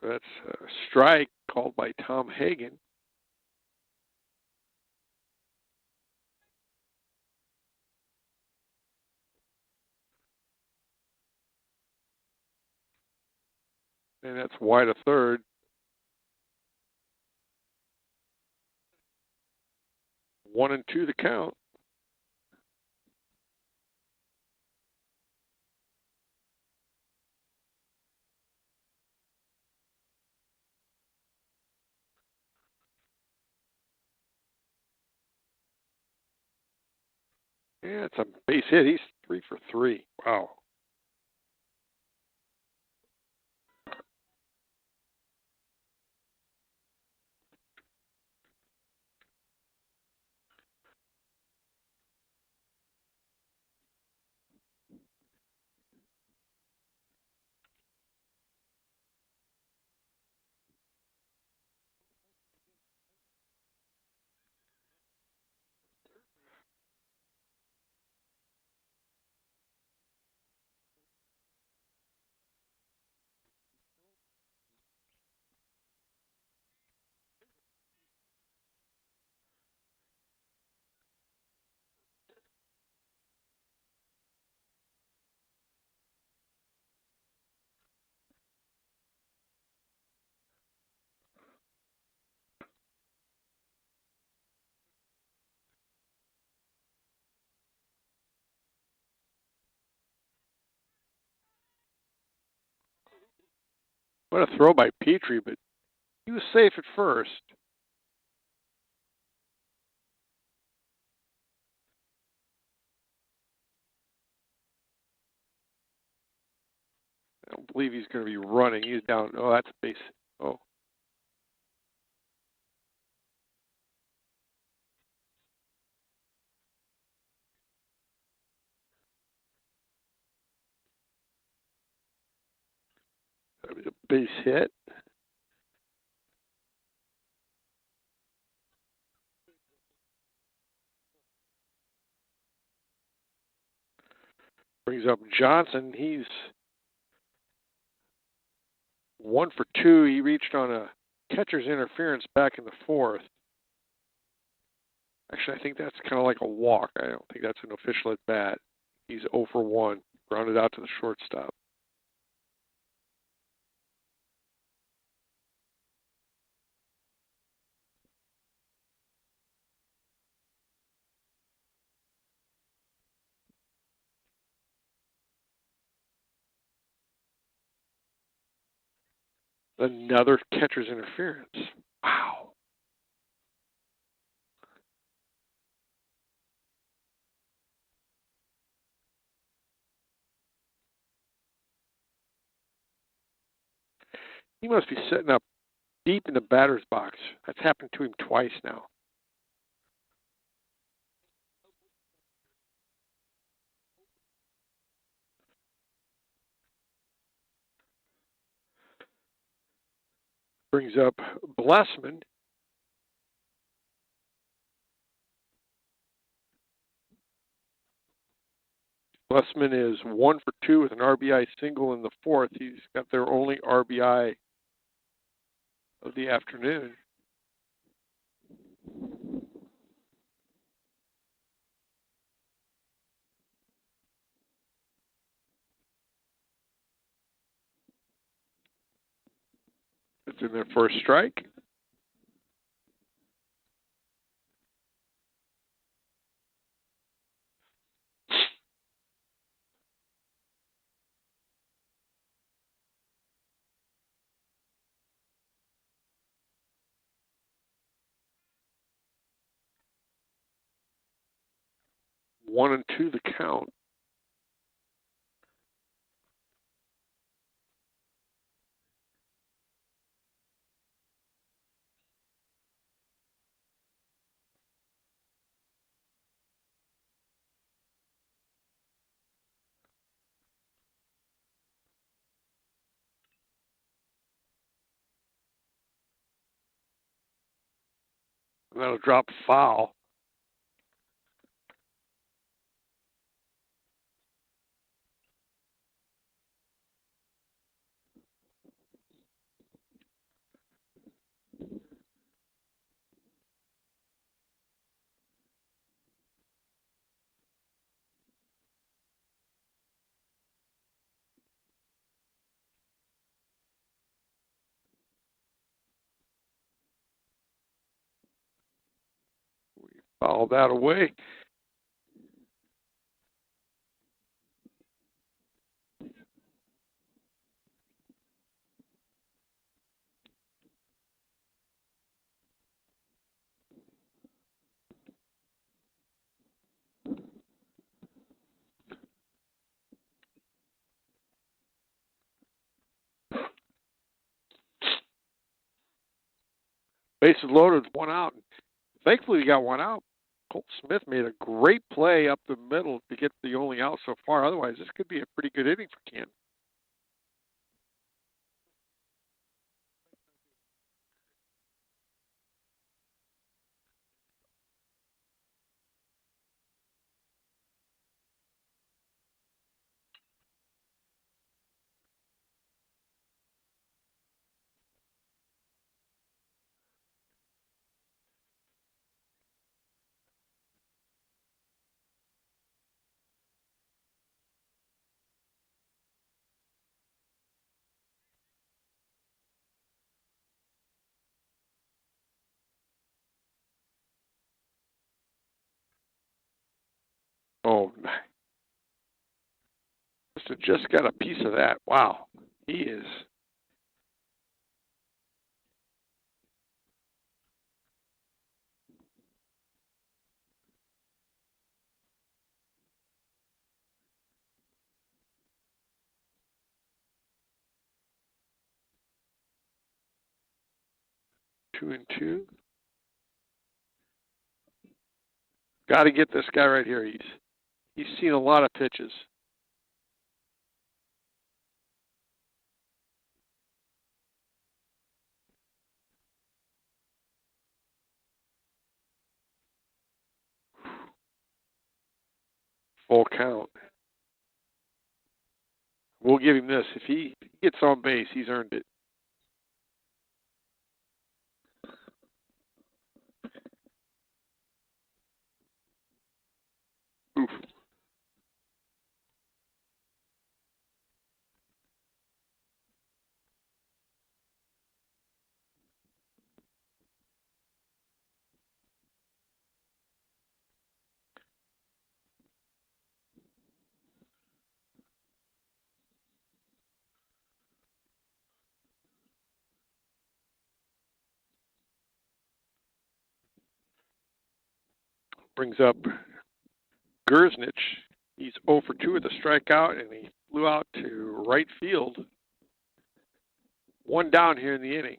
That's a strike called by Tom Hagen. And that's wide of third. 1-2 the count. Yeah, it's a base hit. He's 3 for 3. Wow. What a throw by Petrie, but he was safe at first. I don't believe he's going to be running. He's down. Oh, that's base. Oh. That was a base hit. Brings up Johnson. He's 1 for 2. He reached on a catcher's interference back in the fourth. Actually, I think that's kind of like a walk. I don't think that's an official at bat. He's 0 for 1. Grounded out to the shortstop. Another catcher's interference. Wow. He must be setting up deep in the batter's box. That's happened to him twice now. Brings up Blessman. Blessman is 1 for 2 with an RBI single in the fourth. He's got their only RBI of the afternoon. It's in their first strike. One and two the count. And that'll drop foul. We foul that away. Bases loaded, one out. Thankfully, we got one out. Colt Smith made a great play up the middle to get the only out so far. Otherwise, this could be a pretty good inning for Canton. Oh, just got a piece of that. Wow, he is. Two and two. Got to get this guy right here. He's seen a lot of pitches. Full count. We'll give him this. If he gets on base, he's earned it. Oof. Brings up Gersnich. He's 0 for 2 with a strikeout, and he flew out to right field. One down here in the inning.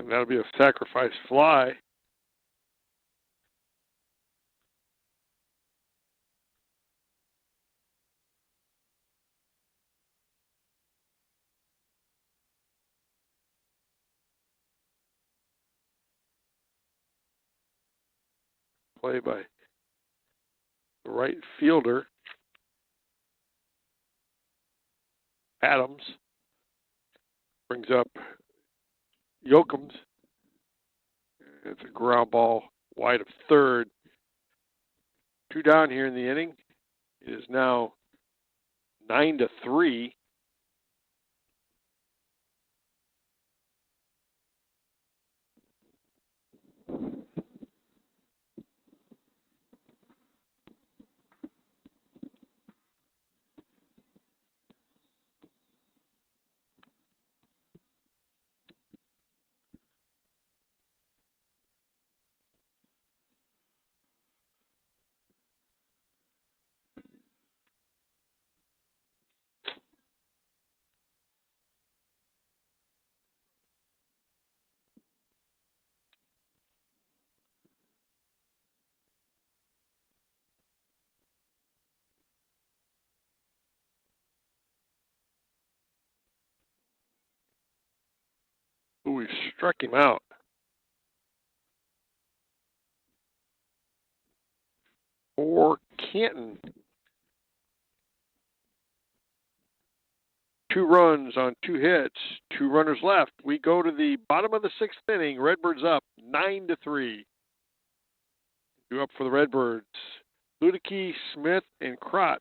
And that'll be a sacrifice fly. Play by the right fielder, Adams. Brings up Yokums. It's a ground ball wide of third. 2 down here in the inning. It is now 9-3. Ooh, we struck him out. For Canton. 2 runs on 2 hits, 2 runners left. We go to the bottom of the 6th inning. Redbirds up 9-3. Due up for the Redbirds, Ludicky, Smith, and Kratz.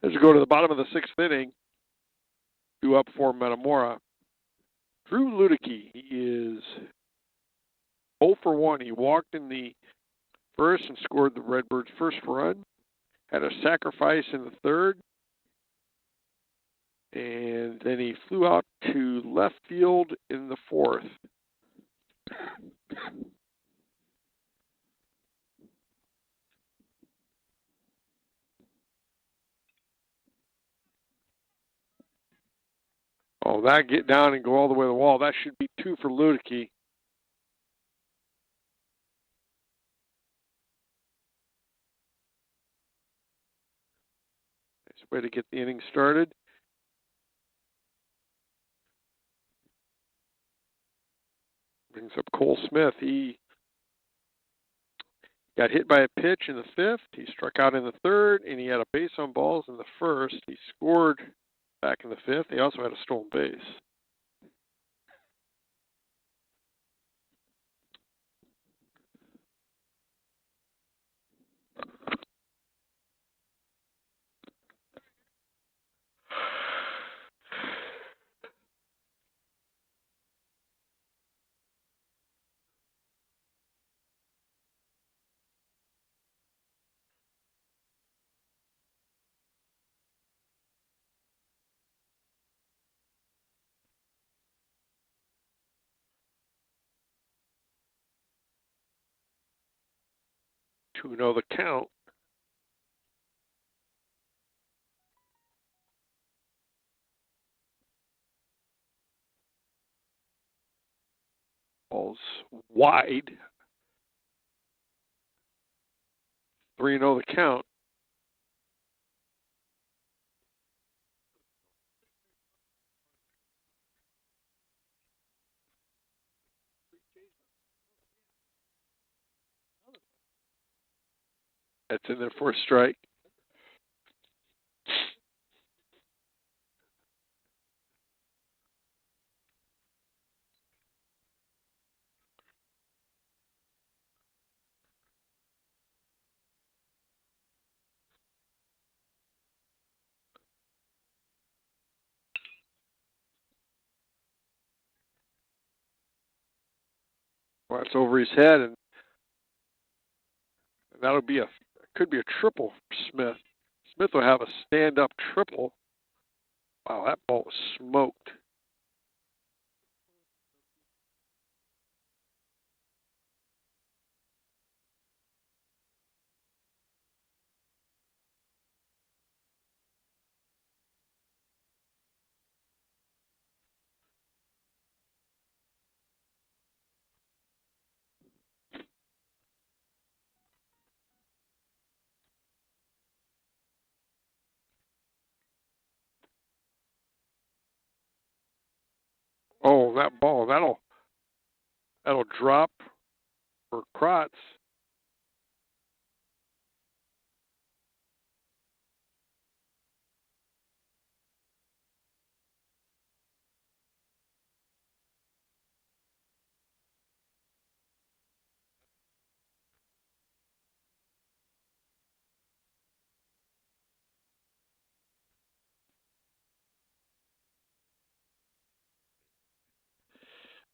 As we go to the bottom of the 6th inning, due up for Metamora, Drew Ludicky. He is 0 for 1. He walked in the first and scored the Redbirds' first run. Had a sacrifice in the 3rd. And then he flew out to left field in the 4th. Oh, that get down and go all the way to the wall. That should be 2 for Ludicky. Nice way to get the inning started. Brings up Cole Smith. He got hit by a pitch in the 5th. He struck out in the 3rd, and he had a base on balls in the 1st. He scored back in the 5th. He also had a stolen base. 2-0 the count. Ball's wide. 3-0 the count. That's in there for a strike. Well, that's over his head, and that'll be could be a triple for Smith. Smith will have a stand-up triple. Wow, that ball was smoked. Oh, that ball, that'll drop for Kratz.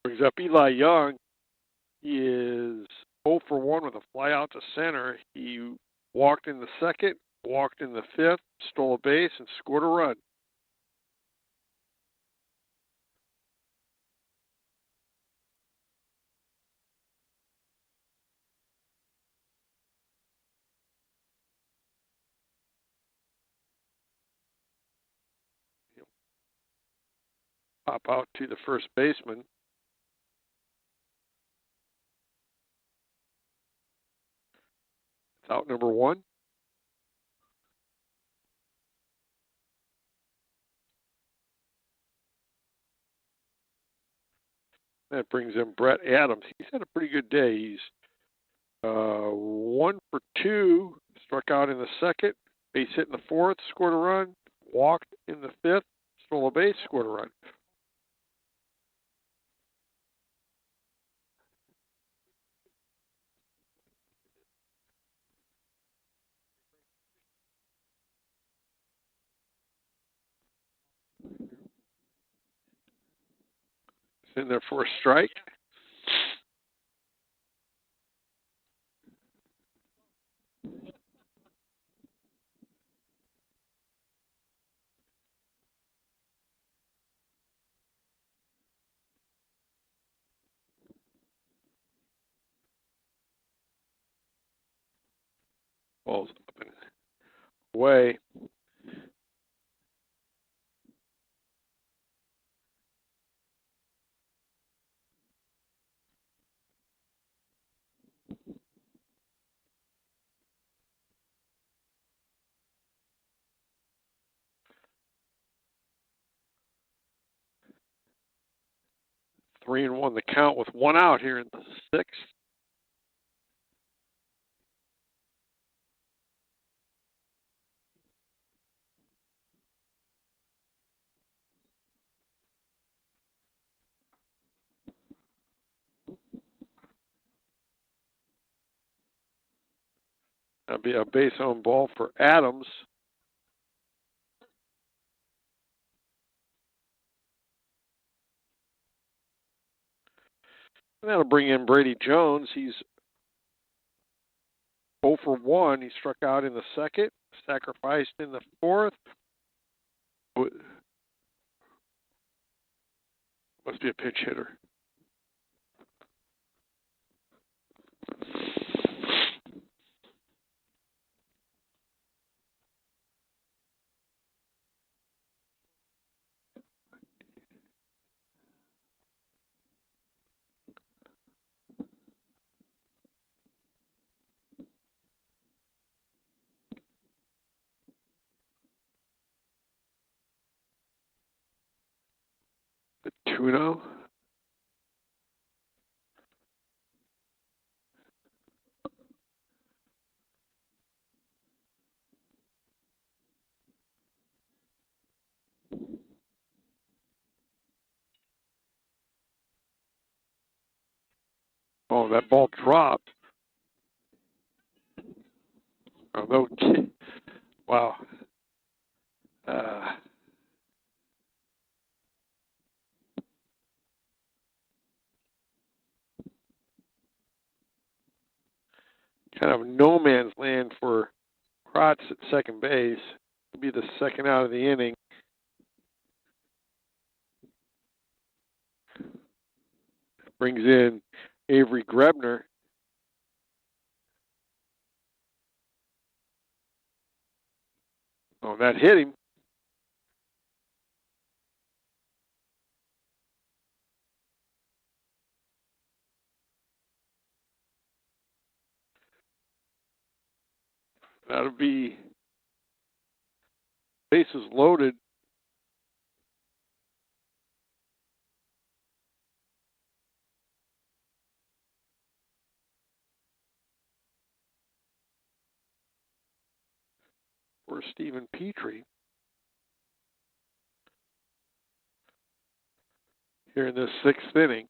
Brings up Eli Young. He is 0 for 1 with a fly out to center. He walked in the second, walked in the fifth, stole a base, and scored a run. He'll pop out to the first baseman. It's out number 1. That brings in Brett Adams. He's had a pretty good day. He's 1 for 2, struck out in the second, base hit in the fourth, scored a run, walked in the fifth, stole a base, scored a run. It's in there for a strike. Ball's up and away. Three and one the count with one out here in the sixth. That'll be a base on ball for Adams. And that'll bring in Brady Jones. He's 0 for 1. He struck out in the second, sacrificed in the fourth. Must be a pinch hitter. 2-0. Oh, that ball dropped. Oh, no. Wow. Kind of no man's land for Kratz at second base. It'll be the second out of the inning. Brings in Avery Grebner. Oh, that hit him. That'll be bases loaded. For Stephen Petrie here in this sixth inning.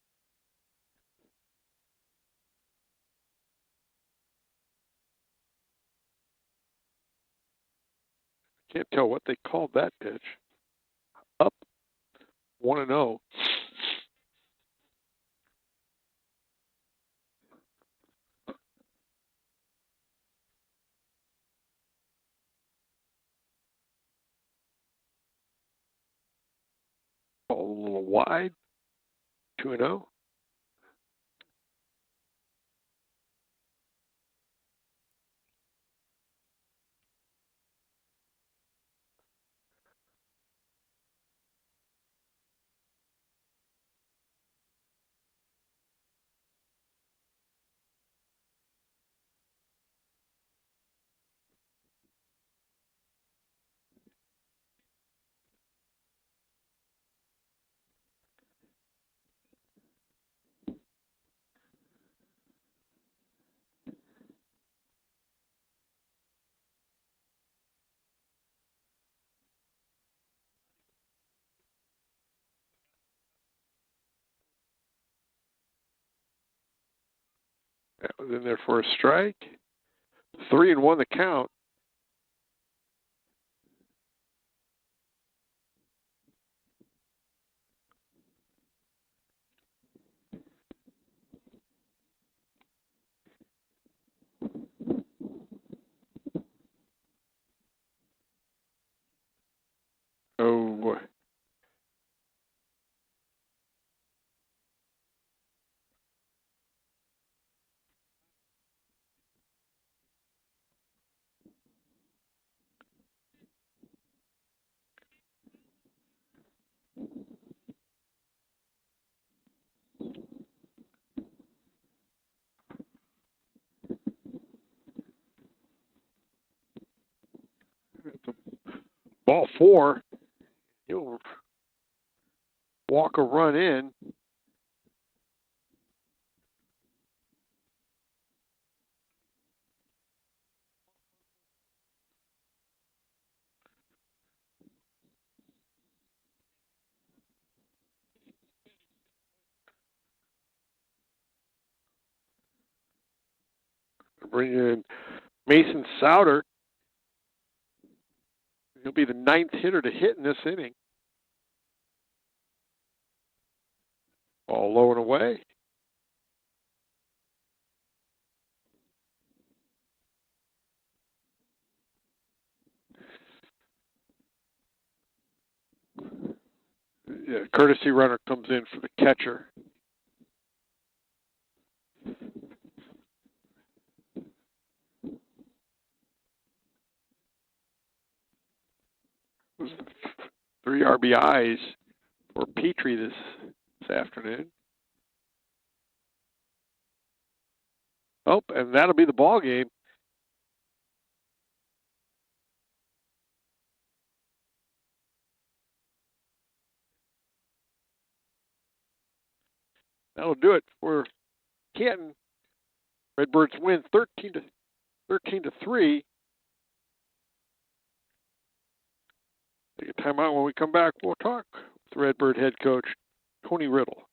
Can't tell what they called that pitch. Up 1-0. A little wide. 2-0. That was in there for a strike. 3-1 the count. Oh, ball 4. He'll walk a run in. Bring in Mason Souter. He'll be the 9th hitter to hit in this inning. Ball low and away. Yeah, courtesy runner comes in for the catcher. It was 3 RBIs for Petrie this afternoon. Oh, and that'll be the ball game. That'll do it for Canton. Redbirds win 13-3. Take a timeout. When we come back, we'll talk with Redbird head coach Tony Riddle.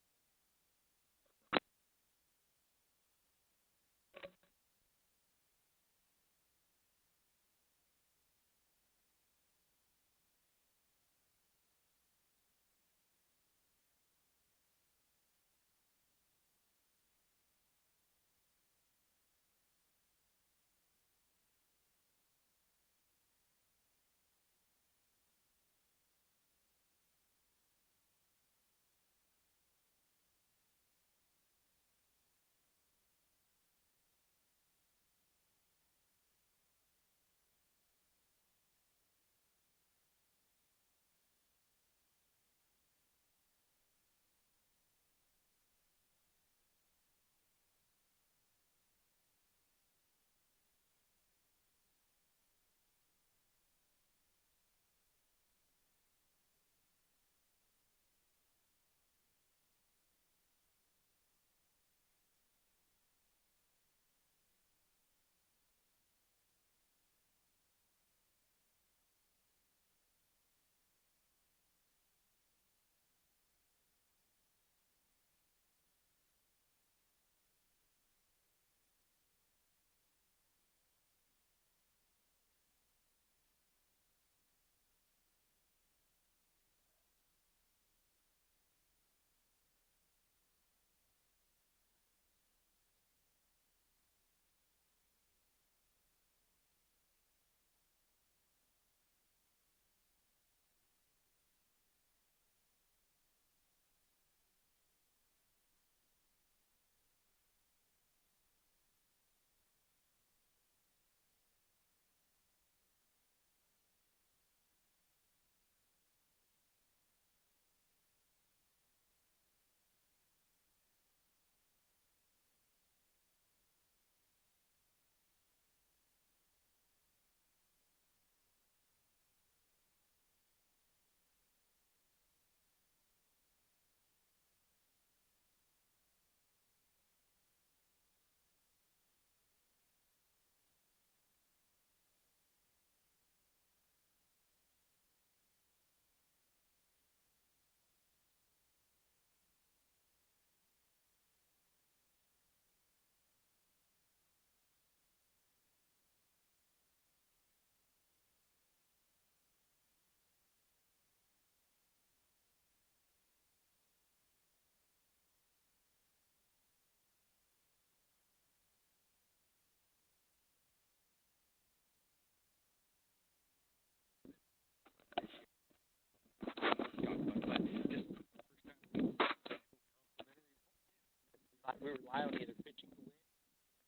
We rely on either pitching to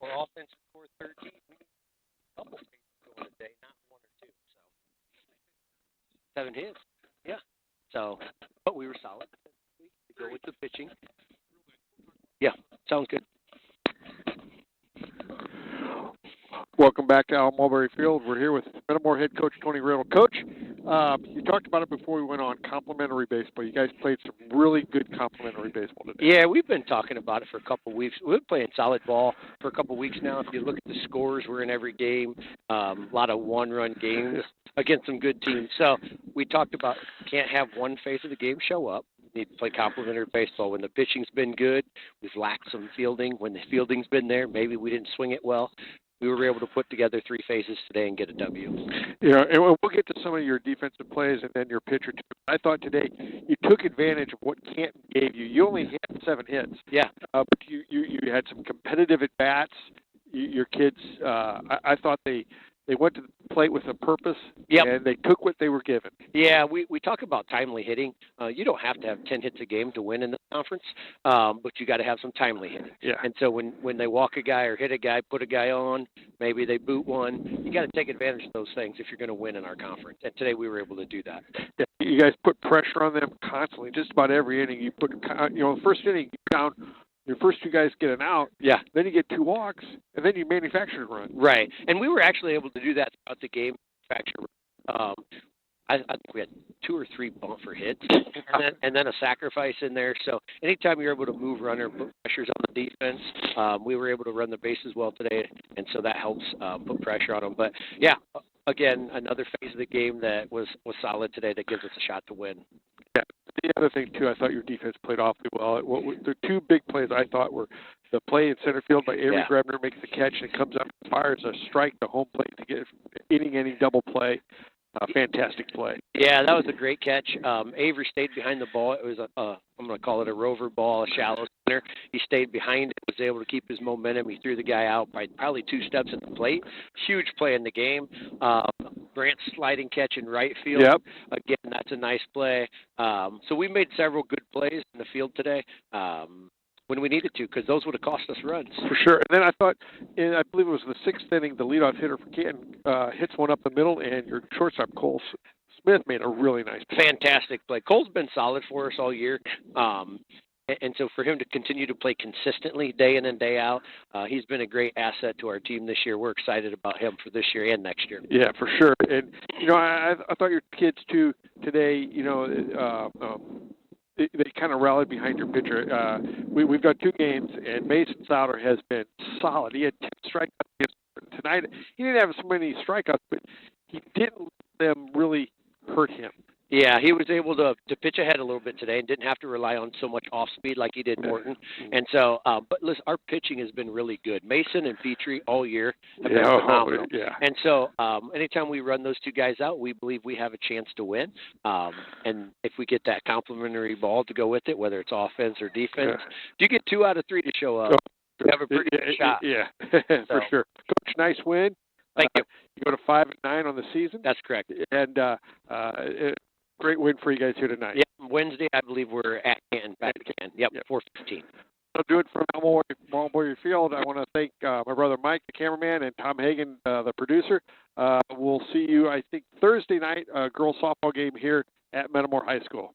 win or offense to score 13. We need a couple things going today, not one or two. So 7 hits, yeah. So, but we were solid to go with the pitching. Yeah, sounds good. Welcome back to Al Mulberry Field. We're here with Metamora head coach Tony Riddle. Coach, you talked about it before we went on, complimentary baseball. You guys played some really good complimentary baseball today. Yeah, we've been talking about it for a couple of weeks. We've been playing solid ball for a couple of weeks now. If you look at the scores, we're in every game, a lot of one-run games against some good teams. So we talked about can't have one phase of the game show up. Need to play complimentary baseball. When the pitching's been good, we've lacked some fielding. When the fielding's been there, maybe we didn't swing it well. We were able to put together 3 phases today and get a W. Yeah, and we'll get to some of your defensive plays and then your pitcher too. I thought today you took advantage of what Canton gave you. You only had 7 hits. Yeah. But you had some competitive at bats. Your kids, I thought they went to the plate with a purpose. Yep. And they took what they were given. Yeah, we talk about timely hitting. You don't have to have 10 hits a game to win in the conference, but you got to have some timely hitting. Yeah. And so when they walk a guy or hit a guy, put a guy on, maybe they boot one, you got to take advantage of those things if you're going to win in our conference. And today we were able to do that. Yeah, you guys put pressure on them constantly. Just about every inning you put, the first inning you down. Your first 2 guys get an out. Yeah. Then you get 2 walks, and then you manufacture a run. Right. And we were actually able to do that throughout the game. I think we had 2 or 3 bumper hits and then a sacrifice in there. So anytime you're able to move runner, put pressures on the defense, we were able to run the bases well today, and so that helps put pressure on them. But, yeah, again, another phase of the game that was solid today that gives us a shot to win. Yeah. The other thing, too, I thought your defense played awfully well. The 2 big plays I thought were the play in center field by Avery Grebner makes the catch and comes up and fires a strike to home plate to get any double play. Fantastic play. Yeah, that was a great catch. Avery stayed behind the ball. It was I'm going to call it a rover ball, a shallow center. He stayed behind it, was able to keep his momentum. He threw the guy out by probably 2 steps at the plate. Huge play in the game. Grant's sliding catch in right field. Yep. Again, that's a nice play. So we made several good plays in the field today. When we needed to, because those would have cost us runs. For sure. And then I thought, I believe it was the 6th inning, the leadoff hitter for Canton hits one up the middle, and your shortstop, Cole Smith, made a really nice play. Fantastic play. Cole's been solid for us all year. And so for him to continue to play consistently day in and day out, he's been a great asset to our team this year. We're excited about him for this year and next year. Yeah, for sure. And, I thought your kids, too, today, they kind of rallied behind your pitcher. We've got 2 games, and Mason Souter has been solid. He had 10 strikeouts tonight. He didn't have so many strikeouts, but he didn't let them really hurt him. Yeah, he was able to pitch ahead a little bit today and didn't have to rely on so much off speed like he did Morton. And so, but listen, our pitching has been really good. Mason and Petrie all year have been phenomenal. Yeah. And so, anytime we run those 2 guys out, we believe we have a chance to win. And if we get that complimentary ball to go with it, whether it's offense or defense, if you get 2 out of 3 to show up, you have a pretty good shot. Yeah, for sure. Coach, nice win. Thank you. You go to 5-9 on the season. That's correct. And great win for you guys here tonight. Yeah, Wednesday, I believe we're at Canton, back at Canton. Yep. 4:15. I'll do it from Metamora Field. I want to thank my brother Mike, the cameraman, and Tom Hagan, the producer. We'll see you, I think, Thursday night, girls softball game here at Metamora High School.